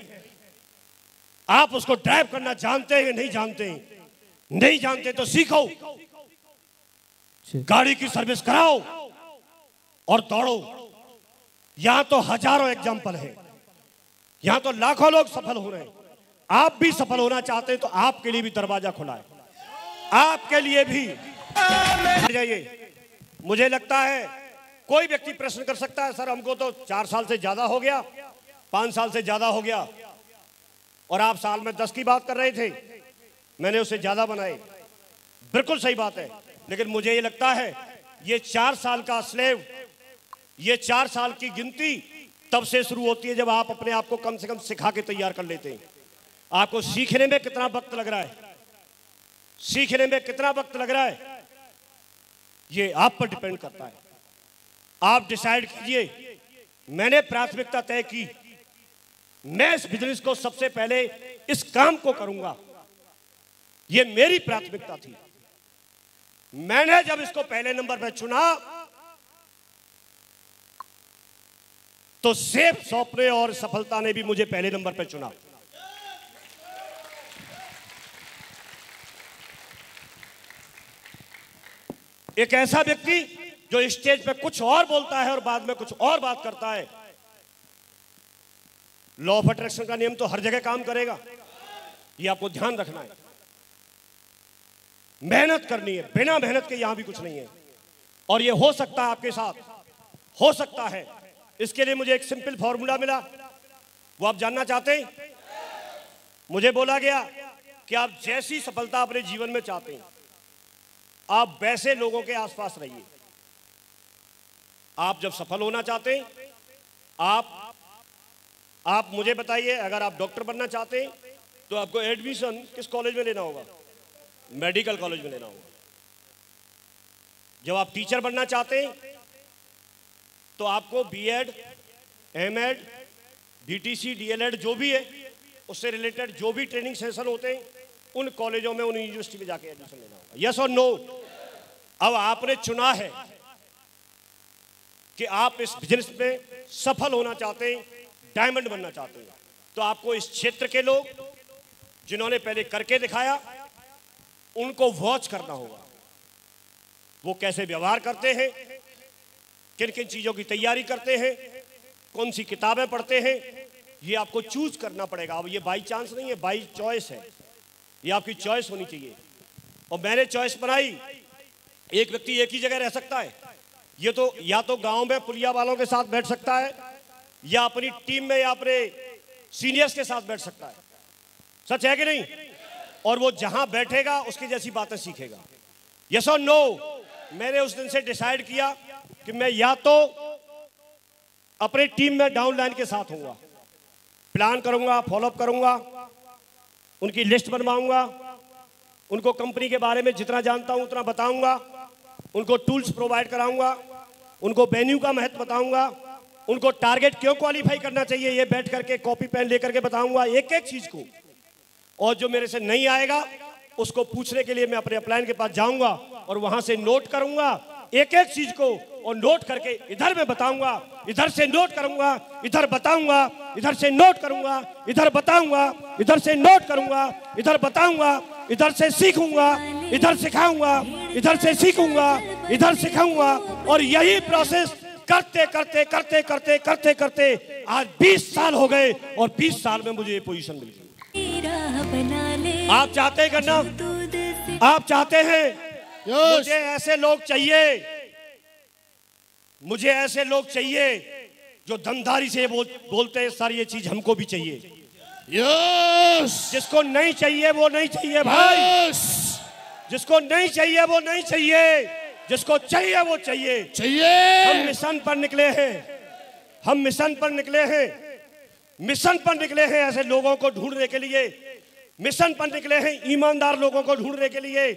A: आप उसको ड्राइव करना जानते हैं कि नहीं जानते? नहीं जानते तो सीखो, गाड़ी की सर्विस कराओ और दौड़ो। यहां तो हजारों एग्जाम्पल है, यहां तो लाखों लोग सफल हो रहे हैं। आप भी सफल होना चाहते हैं तो आपके लिए भी दरवाजा खुला है, आपके लिए भी। जाइए, मुझे लगता है कोई व्यक्ति प्रश्न कर सकता है, सर हमको तो 4 साल से ज्यादा हो गया, 5 साल से ज्यादा हो गया, और आप साल में 10 की बात कर रहे थे, मैंने उससे ज्यादा बनाए। बिल्कुल सही बात है, लेकिन मुझे ये लगता है ये 4 साल का स्लेव, ये 4 साल की गिनती तब से शुरू होती है जब आप अपने आप को कम से कम सिखा के तैयार कर लेते हैं। आपको सीखने में कितना वक्त लग रहा है, सीखने में कितना वक्त लग रहा है, ये आप पर डिपेंड करता है। आप डिसाइड कीजिए। मैंने प्राथमिकता तय की, मैं इस बिजनेस को सबसे पहले इस काम को करूंगा, ये मेरी प्राथमिकता थी। मैंने जब इसको पहले नंबर पर चुना तो सेब सौंपने और सफलता ने भी मुझे पहले नंबर पर चुना। एक ऐसा व्यक्ति जो स्टेज पे कुछ और बोलता है और बाद में कुछ और बात करता है। लॉ ऑफ अट्रैक्शन का नियम तो हर जगह काम करेगा, ये आपको ध्यान रखना है। मेहनत करनी है, बिना मेहनत के यहां भी कुछ नहीं है, और ये हो सकता है आपके साथ, हो सकता है। इसके लिए मुझे एक सिंपल फॉर्मूला मिला, वो आप जानना चाहते हैं? मुझे बोला गया कि आप जैसी सफलता अपने जीवन में चाहते हैं आप वैसे लोगों के आसपास रहिए। आप जब सफल होना चाहते हैं आप मुझे बताइए, अगर आप डॉक्टर बनना चाहते हैं तो आपको एडमिशन किस कॉलेज में लेना होगा? मेडिकल कॉलेज में लेना होगा। जब आप टीचर बनना चाहते हैं तो आपको बीएड, एमएड, बीटीसी, डीएलएड जो भी है उससे रिलेटेड जो भी ट्रेनिंग सेशन होते हैं उन कॉलेजों में, उन यूनिवर्सिटी में जाके एडमिशन लेना होगा। यस और नो? अब आपने चुना है कि आप इस बिजनेस में सफल होना चाहते हैं, डायमंड बनना चाहते हैं, तो आपको इस क्षेत्र के लोग जिन्होंने पहले करके दिखाया उनको वॉच करना होगा। वो कैसे व्यवहार करते हैं, किन किन चीजों की तैयारी करते हैं, कौन सी किताबें पढ़ते हैं, ये आपको चूज करना पड़ेगा। अब ये बाई चांस नहीं है, बाई चॉइस है, ये आपकी चॉइस होनी चाहिए। और मैंने चॉइस बनाई। एक व्यक्ति एक ही जगह रह सकता है, ये तो या तो गांव में पुलिया वालों के साथ बैठ सकता है, या अपनी टीम में या अपने सीनियर्स के साथ बैठ सकता है। सच है कि नहीं? और वो जहां बैठेगा उसकी जैसी बातें सीखेगा। यस और नो? मैंने उस दिन से डिसाइड किया कि मैं या तो अपनी टीम में डाउन लाइन के साथ होऊंगा, प्लान करूंगा, फॉलोअप करूंगा, उनकी लिस्ट बनवाऊंगा, उनको कंपनी के बारे में जितना जानता हूं उतना बताऊंगा, उनको टूल्स प्रोवाइड कराऊंगा, उनको वेन्यू का महत्व बताऊंगा, उनको टारगेट क्यों क्वालिफाई करना चाहिए ये बैठ करके कॉपी पेन लेकर के बताऊंगा एक एक चीज को। और जो मेरे से नहीं आएगा उसको पूछने के लिए मैं अपने अपलाइन के पास जाऊंगा और वहां से नोट करूंगा एक एक चीज को, और नोट करके इधर मैं बताऊंगा, इधर से नोट करूंगा, इधर बताऊंगा, इधर से नोट करूंगा, इधर बताऊंगा, इधर से नोट करूंगा, इधर बताऊंगा, इधर से सीखूंगा, इधर सिखाऊंगा, इधर से सीखूंगा, इधर सिखाऊंगा। और यही प्रोसेस करते करते करते करते करते करते आज 20 साल हो गए और 20 साल में मुझे ये पोजीशन मिल गई। आप चाहते हैं करना? आप चाहते हैं? मुझे ऐसे लोग चाहिए, मुझे ऐसे लोग चाहिए जो दमदारी से बोलते हैं सर ये चीज हमको भी चाहिए। जिसको नहीं चाहिए वो नहीं चाहिए भाई। जिसको नहीं चाहिए वो नहीं चाहिए, जिसको चाहिए वो चाहिए। हम मिशन पर निकले हैं, हम मिशन पर निकले हैं, मिशन पर निकले हैं ऐसे लोगों को ढूंढने के लिए। मिशन पर निकले हैं ईमानदार लोगों को ढूंढने के लिए।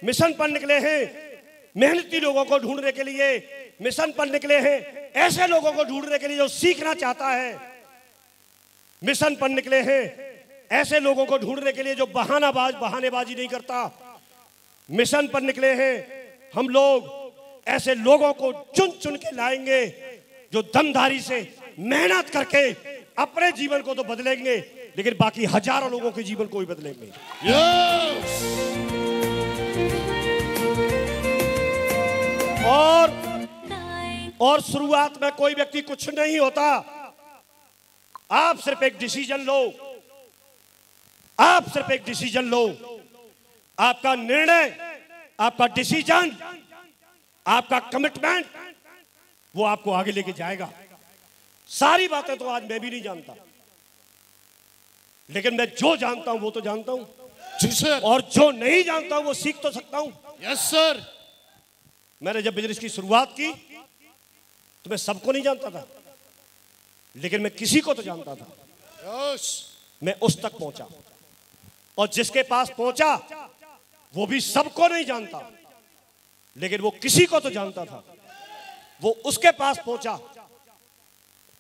A: मिशन पर निकले हैं मेहनती लोगों को ढूंढने के लिए। मिशन पर निकले हैं ऐसे लोगों को ढूंढने के लिए जो सीखना चाहता है। मिशन पर निकले हैं ऐसे लोगों को ढूंढने के लिए जो बहानेबाजी नहीं करता। मिशन पर निकले हैं हम लोग ऐसे लोगों को चुन चुन के लाएंगे जो दमदारी से मेहनत करके अपने जीवन को तो बदलेंगे लेकिन बाकी हजारों लोगों के जीवन को भी बदलेंगे। और शुरुआत में कोई व्यक्ति कुछ नहीं होता। आप सिर्फ एक डिसीजन लो, आप सिर्फ एक डिसीजन लो। आपका निर्णय, आपका डिसीजन, आपका कमिटमेंट वो आपको आगे लेके जाएगा। सारी बातें तो आज मैं भी नहीं जानता, लेकिन मैं जो जानता हूं वो तो जानता हूं।
C: जी सर।
A: और जो नहीं जानता हूं वो सीख तो सकता हूं।
C: Yes sir.
A: मैंने जब बिजनेस की शुरुआत की तो मैं सबको नहीं जानता था, लेकिन मैं किसी को तो जानता था।
C: यस।
A: मैं उस तक पहुंचा, और जिसके पास पहुंचा वो भी सबको नहीं जानता, लेकिन वो किसी को तो जानता था। वो उसके पास पहुंचा,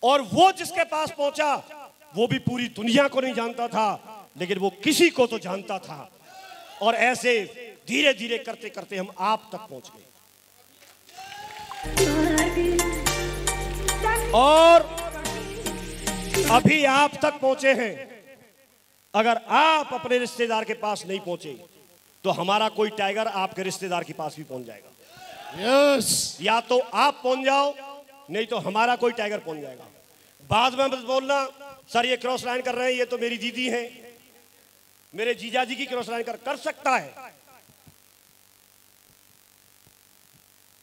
A: और वो जिसके पास पहुंचा वो भी पूरी दुनिया को नहीं जानता था, लेकिन वो किसी को तो जानता था। और ऐसे धीरे धीरे करते करते हम आप तक पहुंच गए। और अभी आप तक पहुंचे हैं। अगर आप अपने रिश्तेदार के पास नहीं पहुंचे तो हमारा कोई टाइगर आपके रिश्तेदार के पास भी पहुंच जाएगा।
C: यस।
A: या तो आप पहुंच जाओ, नहीं तो हमारा कोई टाइगर पहुंच जाएगा। बाद में मत बोलना सर ये क्रॉस लाइन कर रहे हैं, ये तो मेरी दीदी हैं, मेरे जीजा जी की क्रॉस लाइन कर सकता है।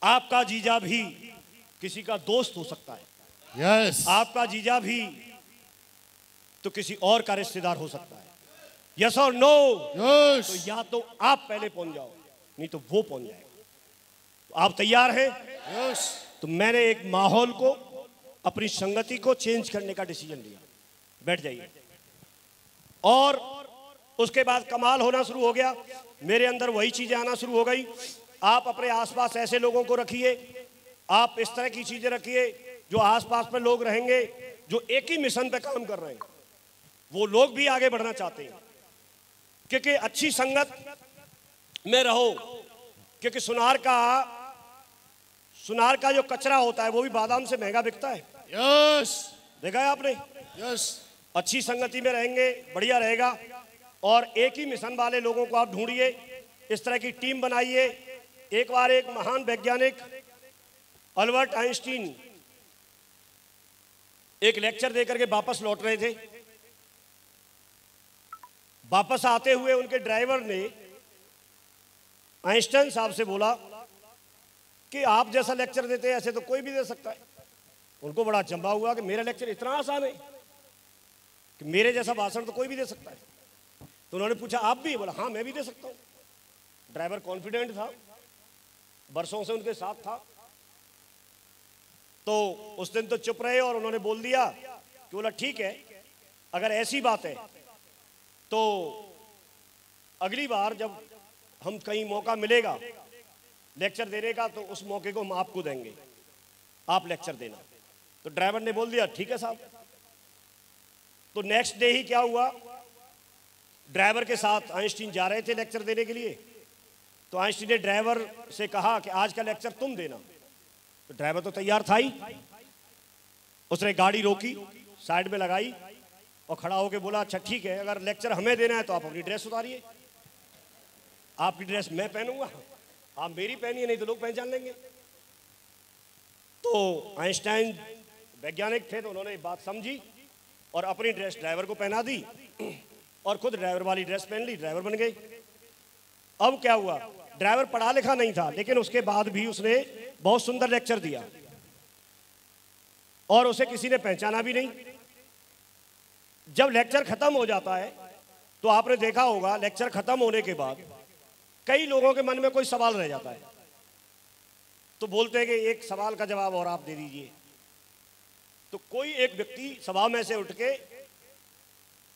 A: आपका जीजा भी किसी का दोस्त हो सकता है।
C: यस।
A: आपका जीजा भी तो किसी और का रिश्तेदार हो सकता है। यस और नो?
C: यस।
A: तो या तो आप पहले पहुंच जाओ, नहीं तो वो पहुंच जाएगा। तो आप तैयार हैं?
C: यस।
A: तो मैंने एक माहौल को, अपनी संगति को चेंज करने का डिसीजन लिया। बैठ जाइए। और उसके बाद कमाल होना शुरू हो गया। मेरे अंदर वही चीजें आना शुरू हो गई। आप अपने आसपास ऐसे लोगों को रखिए, आप इस तरह की चीजें रखिए जो आसपास में लोग रहेंगे जो एक ही मिशन पे काम कर रहे हैं। वो लोग भी आगे बढ़ना चाहते हैं, क्योंकि अच्छी संगत में रहो। क्योंकि सुनार का जो कचरा होता है वो भी बादाम से महंगा बिकता है।
C: यस।
A: देखा है आपने?
C: यस।
A: अच्छी संगति में रहेंगे, बढ़िया रहेगा। और एक ही मिशन वाले लोगों को आप ढूंढिए, इस तरह की टीम बनाइए। एक बार एक महान वैज्ञानिक अल्बर्ट आइंस्टीन एक लेक्चर देकर के वापस लौट रहे थे। वापस आते हुए उनके ड्राइवर ने आइंस्टाइन साहब से बोला कि आप जैसा लेक्चर देते हैं ऐसे तो कोई भी दे सकता है। उनको बड़ा अचंभा हुआ कि मेरा लेक्चर इतना आसान है कि मेरे जैसा भाषण तो कोई भी दे सकता है। तो उन्होंने पूछा आप भी? बोला हाँ मैं भी दे सकता हूँ। ड्राइवर कॉन्फिडेंट था, बरसों से उनके साथ था। तो उस दिन तो चुप रहे और उन्होंने बोल दिया कि बोला ठीक है, अगर ऐसी बात है तो अगली बार जब हम कहीं मौका मिलेगा लेक्चर देने का तो उस मौके को हम आपको देंगे, आप लेक्चर देना। तो ड्राइवर ने बोल दिया ठीक है साहब। तो नेक्स्ट डे ही क्या हुआ, ड्राइवर के साथ आइंस्टीन जा रहे थे लेक्चर देने के लिए। तो आइंस्टीन ने ड्राइवर से कहा कि आज का लेक्चर तुम देना। तो ड्राइवर तो तैयार था ही। उसने गाड़ी रोकी, साइड में लगाई और खड़ा होकर बोला अच्छा ठीक है, अगर लेक्चर हमें देना है तो आप अपनी ड्रेस उतारिए। आपकी ड्रेस मैं पहनूंगा, आप मेरी पहनिए, नहीं तो लोग पहचान लेंगे। तो आइंस्टाइन वैज्ञानिक थे तो उन्होंने बात समझी और अपनी ड्रेस ड्राइवर को पहना दी और खुद ड्राइवर वाली ड्रेस पहन ली, ड्राइवर बन गई। अब क्या हुआ, ड्राइवर पढ़ा लिखा नहीं था लेकिन उसके बाद भी उसने बहुत सुंदर लेक्चर दिया और उसे किसी ने पहचाना भी नहीं। जब लेक्चर खत्म हो जाता है तो आपने देखा होगा लेक्चर खत्म होने के बाद कई लोगों के मन में कोई सवाल रह जाता है तो बोलते हैं कि एक सवाल का जवाब और आप दे दीजिए। तो कोई एक व्यक्ति सभा में से उठ के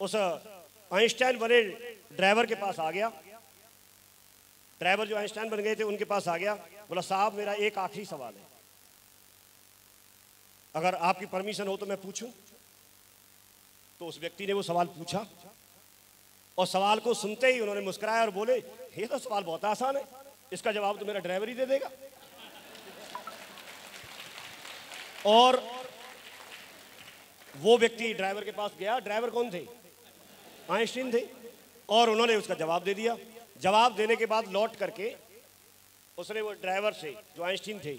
A: उस आइंस्टाइन बने ड्राइवर के पास आ गया। ड्राइवर जो आइंस्टाइन बन गए थे उनके पास आ गया, बोला साहब मेरा एक आखिरी सवाल है, अगर आपकी परमिशन हो तो मैं पूछूं। तो उस व्यक्ति ने वो सवाल पूछा और सवाल को सुनते ही उन्होंने मुस्कुराया और बोले ये तो सवाल बहुत आसान है, इसका जवाब तो मेरा ड्राइवर ही दे देगा। और वो व्यक्ति ड्राइवर के पास गया। ड्राइवर कौन थे? आइंस्टीन थे। और उन्होंने उसका जवाब दे दिया। जवाब देने के बाद लौट करके उसने वो ड्राइवर से जो आइंस्टीन थे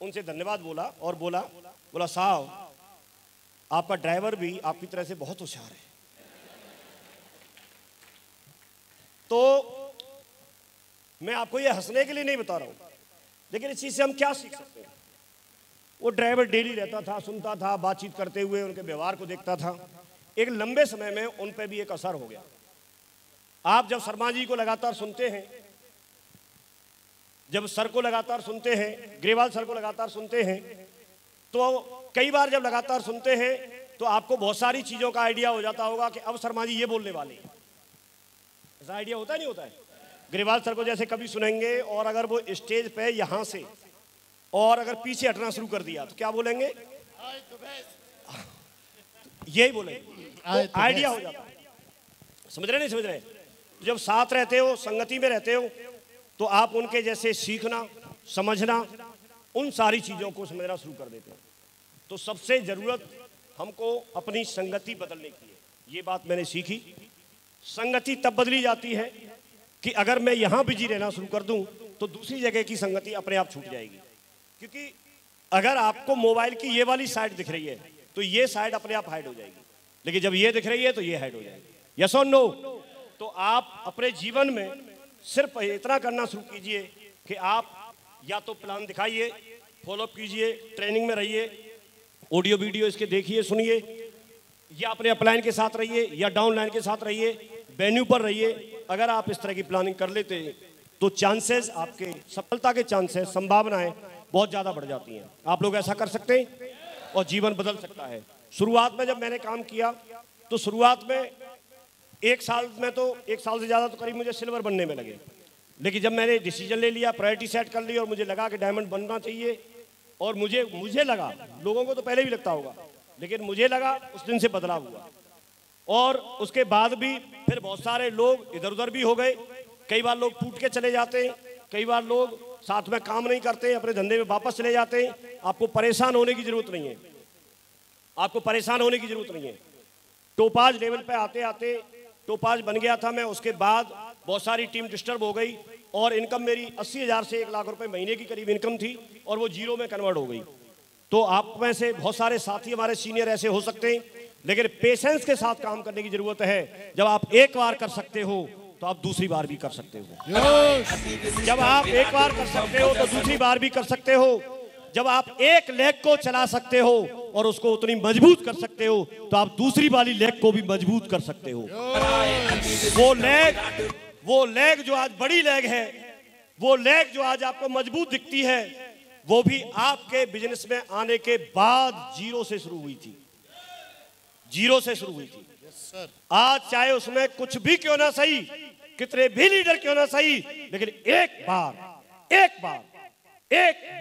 A: उनसे धन्यवाद बोला और बोला साहब आपका ड्राइवर भी आपकी तरह से बहुत होशियार है। तो मैं आपको ये हंसने के लिए नहीं बता रहा हूं, लेकिन इस चीज से हम क्या सीख सकते हैं। वो ड्राइवर डेली रहता था, सुनता था, बातचीत करते हुए उनके व्यवहार को देखता था। एक लंबे समय में उन पर भी एक असर हो गया। आप जब शर्मा जी को लगातार सुनते हैं, जब सर को लगातार सुनते हैं, ग्रेवाल सर को लगातार सुनते हैं, तो कई बार जब लगातार सुनते हैं तो आपको बहुत सारी चीजों का आइडिया हो जाता होगा कि अब शर्मा जी ये बोलने वाले हैं। ऐसा आइडिया होता नहीं होता है? ग्रेवाल सर को जैसे कभी सुनेंगे और अगर वो स्टेज पे यहां से और अगर पीछे हटना शुरू कर दिया तो क्या बोलेंगे? यही बोलेंगे। तो आइडिया हो जाता है। समझ रहे नहीं समझ रहे? तो जब साथ रहते हो, संगति में रहते हो, तो आप उनके जैसे सीखना, समझना, उन सारी चीजों को समझना शुरू कर देते हो। तो सबसे जरूरत हमको अपनी संगति बदलने की है। ये बात मैंने सीखी। संगति तब बदली जाती है कि अगर मैं यहां बिजी रहना शुरू कर दूं तो दूसरी जगह की संगति अपने आप छूट जाएगी। क्योंकि अगर आपको मोबाइल की ये वाली साइड दिख रही है तो ये साइड अपने आप हाइड हो जाएगी, लेकिन जब ये दिख रही है तो ये हाइड हो जाएगी। यस और नो? तो आप अपने जीवन में सिर्फ इतना करना शुरू कीजिए कि आप या तो प्लान दिखाइए, फॉलोअप कीजिए, ट्रेनिंग में रहिए, ऑडियो वीडियो इसके देखिए, सुनिए, या अपने अपलाइन के साथ रहिए या डाउनलाइन के साथ रहिए, वेन्यू पर रहिए। अगर आप इस तरह की प्लानिंग कर लेते हैं तो चांसेस, आपके सफलता के चांसेस, संभावनाएं बहुत ज़्यादा बढ़ जाती हैं। आप लोग ऐसा कर सकते हैं और जीवन बदल सकता है। शुरुआत में जब मैंने काम किया तो शुरुआत में एक साल से ज़्यादा तो करीब मुझे सिल्वर बनने में लगे। लेकिन जब मैंने डिसीजन ले लिया, प्रायोरिटी सेट कर ली और मुझे लगा कि डायमंड बनना चाहिए, और मुझे लगा, लोगों को तो पहले भी लगता होगा, लेकिन मुझे लगा, उस दिन से बदलाव हुआ। और उसके बाद भी फिर बहुत सारे लोग इधर उधर भी हो गए। कई बार लोग टूट के चले जाते हैं, कई बार लोग साथ में काम नहीं करते, अपने धंधे में वापस चले जाते हैं। आपको परेशान होने की जरूरत नहीं है, आपको परेशान होने की जरूरत नहीं है। टोपाज लेवल पे आते आते टोपाज बन गया था मैं। उसके बाद बहुत सारी टीम डिस्टर्ब हो गई और इनकम मेरी 80,000 से 1 लाख रुपए महीने की करीब इनकम थी और वो जीरो में कन्वर्ट हो गई। तो आप में से बहुत सारे साथी हमारे सीनियर ऐसे हो सकते हैं, लेकिन पेशेंस के साथ काम करने की जरूरत है। जब आप एक बार कर सकते हो तो आप दूसरी बार भी कर सकते हो।
C: यस।
A: जब आप एक बार कर सकते हो तो दूसरी बार भी कर सकते हो। जब आप एक लेग को चला सकते हो और उसको उतनी मजबूत कर सकते हो तो आप दूसरी वाली लेग को भी मजबूत कर सकते हो। वो लेग जो आज बड़ी लेग है, वो लेग जो आज आपको मजबूत दिखती है, वो भी आपके बिजनेस में आने के बाद जीरो से शुरू हुई थी। जीरो से शुरू हुई थी। आज चाहे उसमें कुछ भी क्यों ना सही, कितने भी लीडर क्यों ना सही, लेकिन एक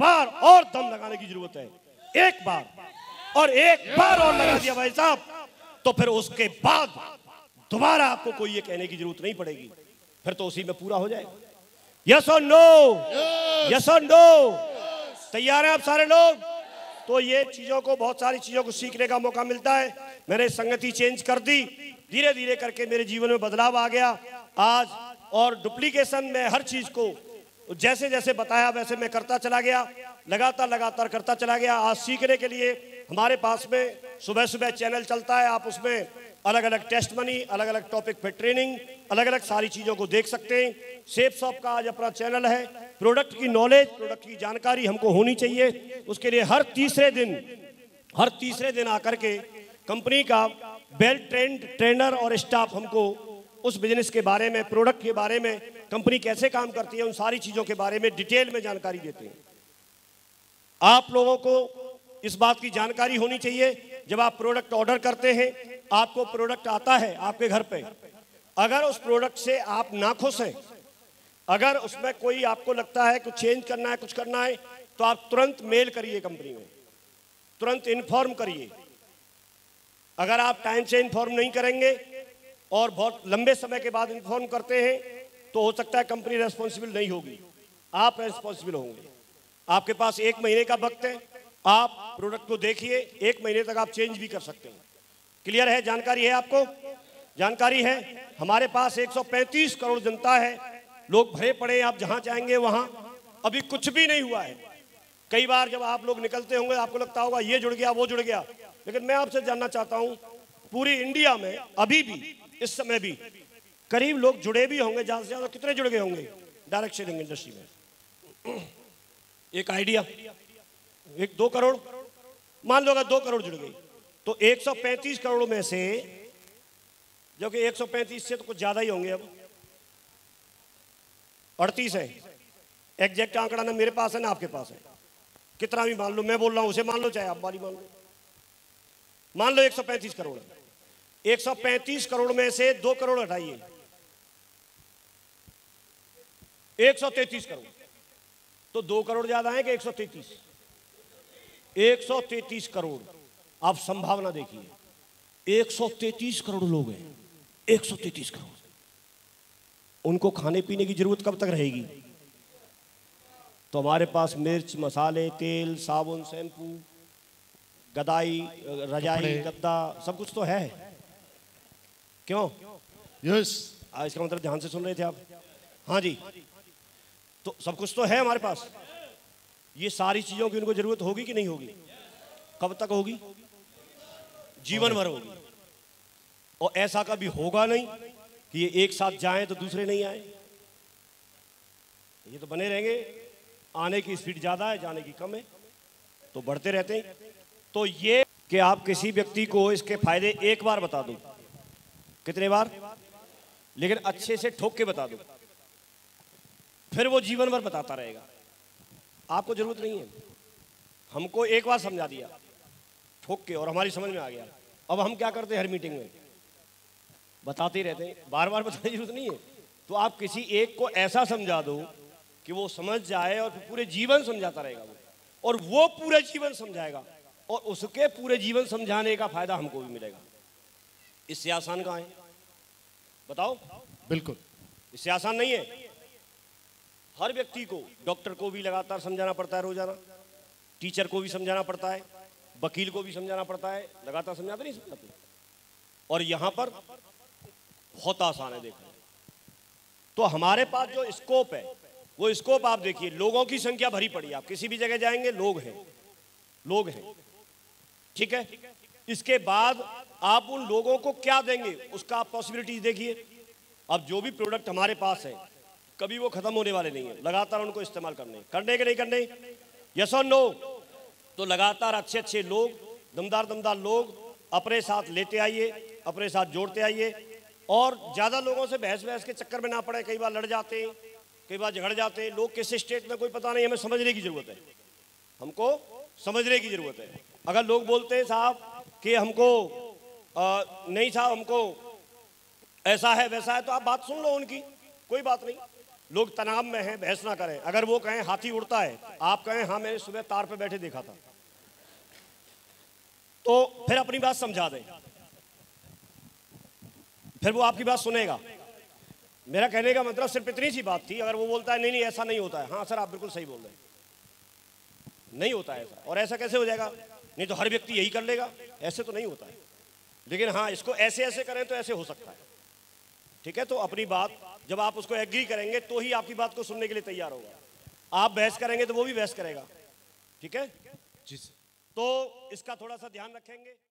A: बार और दम लगाने की जरूरत है। एक बार और लगा दिया भाई साहब, तो फिर उसके बाद दोबारा आपको कोई ये कहने की जरूरत नहीं पड़ेगी, फिर तो उसी में पूरा हो जाएगा। यस और नो, यस और नो। तैयार हैं आप सारे लोग? तो ये चीजों को, बहुत सारी चीजों को सीखने का मौका मिलता है। मैंने संगति चेंज कर दी, धीरे धीरे करके मेरे जीवन में बदलाव आ गया आज। और डुप्लीकेशन में हर चीज को जैसे जैसे बताया वैसे मैं करता चला गया, लगातार करता चला गया। आज सीखने के लिए हमारे पास में सुबह सुबह चैनल चलता है, आप उसमें अलग अलग टेस्ट मनी, अलग अलग टॉपिक पे ट्रेनिंग, अलग अलग सारी चीज़ों को देख सकते हैं। सेफ शॉप का आज अपना चैनल है। प्रोडक्ट की नॉलेज, प्रोडक्ट की जानकारी हमको होनी चाहिए। उसके लिए हर तीसरे दिन आकर के कंपनी का वेल ट्रेंड ट्रेनर और स्टाफ हमको उस बिजनेस के बारे में, प्रोडक्ट के बारे में, कंपनी कैसे काम करती है, उन सारी चीज़ों के बारे में डिटेल में जानकारी देते हैं। आप लोगों को इस बात की जानकारी होनी चाहिए, जब आप प्रोडक्ट ऑर्डर करते हैं, आपको प्रोडक्ट आता है आपके घर पे, अगर उस प्रोडक्ट से आप नाखुश हैं, अगर उसमें कोई आपको लगता है कुछ चेंज करना है, कुछ करना है, तो आप तुरंत मेल करिए कंपनी में, तुरंत इन्फॉर्म करिए। अगर आप टाइम से इन्फॉर्म नहीं करेंगे और बहुत लंबे समय के बाद इन्फॉर्म करते हैं, तो हो सकता है कंपनी रेस्पॉन्सिबल नहीं होगी, आप रेस्पॉन्सिबल होंगे। आपके पास 1 महीने का वक्त है, आप प्रोडक्ट को देखिए, 1 महीने तक आप चेंज भी कर सकते हैं। क्लियर है? जानकारी है आपको? जानकारी है। हमारे पास 135 करोड़ जनता है, लोग भरे पड़े, आप जहां चाहेंगे वहां। अभी कुछ भी नहीं हुआ है। कई बार जब आप लोग निकलते होंगे आपको लगता होगा ये जुड़ गया, वो जुड़ गया, लेकिन मैं आपसे जानना चाहता हूं, पूरी इंडिया में अभी भी, इस समय भी करीब लोग जुड़े भी होंगे, ज्यादा से ज्यादा कितने जुड़ गए होंगे डायरेक्ट सेलिंग इंडस्ट्री में? एक आइडिया, 1-2 करोड़ मान लो। अगर 2 करोड़ जुड़ गई तो 135 करोड़ में से, जो कि 135 से तो कुछ ज्यादा ही होंगे, अब 38 है। एग्जैक्ट आंकड़ा ना मेरे पास है ना आपके पास है, कितना भी मान लो, मैं बोल रहा हूं उसे मान लो, चाहे आप वाली मान लो 135 करोड़। 135 करोड़ में से 2 करोड़ हटाइए, 133 करोड़। तो 2 करोड़ ज्यादा है कि 133? 133 करोड़। आप संभावना देखिए, 133 करोड़ लोग हैं, 133 करोड़। उनको खाने पीने की जरूरत कब तक रहेगी? तो हमारे पास मिर्च, मसाले, तेल, साबुन, शैम्पू, गदाई, रजाई, गद्दा, सब कुछ तो है। क्यों?
C: यस।
A: इसका मतलब ध्यान से सुन रहे थे आप? हाँ जी। तो सब कुछ तो है हमारे पास। ये सारी चीजों की उनको जरूरत होगी कि नहीं होगी? कब तक होगी? जीवन भर होगी। और ऐसा कभी होगा नहीं कि ये एक साथ जाएं तो दूसरे नहीं आए। ये तो बने रहेंगे। आने की स्पीड ज्यादा है, जाने की कम है, तो बढ़ते रहते हैं। तो ये कि आप किसी व्यक्ति को इसके फायदे एक बार बता दो, कितने बार, लेकिन अच्छे से ठोक के बता दो, फिर वो जीवन भर बताता रहेगा। आपको जरूरत नहीं है। हमको एक बार समझा दिया ठोक के और हमारी समझ में आ गया। अब हम क्या करते हैं, हर मीटिंग में बताते ही रहते हैं, बार बार बताने की जरूरत नहीं है। तो आप किसी एक को ऐसा समझा दो कि वो समझ जाए और पूरे जीवन समझाता रहेगा वो, और वो पूरे जीवन समझाएगा, और उसके पूरे जीवन समझाने का फायदा हमको भी मिलेगा। इससे आसान कहाँ है बताओ?
C: बिल्कुल
A: इससे आसान नहीं है। हर व्यक्ति को, डॉक्टर को भी लगातार समझाना पड़ता है रोजाना, टीचर को भी समझाना पड़ता है, वकील को भी समझाना पड़ता है, लगातार समझाते नहीं समझाते। और यहां पर बहुत आसान है देखो। तो हमारे पास जो स्कोप है, वो स्कोप आप देखिए, लोगों की संख्या भरी पड़ी है। आप किसी भी जगह जाएंगे लोग हैं, लोग हैं, ठीक है। इसके बाद आप उन लोगों को क्या देंगे, उसका आप पॉसिबिलिटीज देखिए। अब जो भी प्रोडक्ट हमारे पास है कभी वो खत्म होने वाले नहीं है, लगातार उनको इस्तेमाल करने के नहीं करने, यस और नो। तो लगातार अच्छे अच्छे लोग, दमदार दमदार लोग अपने साथ लेते आइए, अपने साथ जोड़ते आइए, और ज़्यादा लोगों से बहस बहस के चक्कर में ना पड़े। कई बार लड़ जाते हैं, कई बार झगड़ जाते हैं लोग, किस स्टेट में कोई पता नहीं। हमें समझने की ज़रूरत है, हमको समझने की ज़रूरत है। अगर लोग बोलते हैं साहब कि हमको नहीं साहब हमको ऐसा है वैसा है, तो आप बात सुन लो उनकी, कोई बात नहीं। लोग तनाव में हैं, बहस ना करें। अगर वो कहें हाथी उड़ता है, आप कहें हाँ मैंने सुबह तार पे बैठे देखा था, तो फिर अपनी बात समझा दें, फिर वो आपकी बात सुनेगा। मेरा कहने का मतलब सिर्फ इतनी सी बात थी। अगर वो बोलता है नहीं नहीं ऐसा नहीं होता है, हाँ सर आप बिल्कुल सही बोल रहे हैं, नहीं होता है ऐसा, और ऐसा कैसे हो जाएगा, नहीं तो हर व्यक्ति यही कर लेगा, ऐसे तो नहीं होता है। लेकिन हाँ इसको ऐसे ऐसे करें तो ऐसे हो सकता है, ठीक है। तो अपनी बात जब आप उसको एग्री करेंगे तो ही आपकी बात को सुनने के लिए तैयार होगा। आप बहस करेंगे तो वो भी बहस करेगा, ठीक है।
C: जी
A: तो इसका थोड़ा सा ध्यान रखेंगे।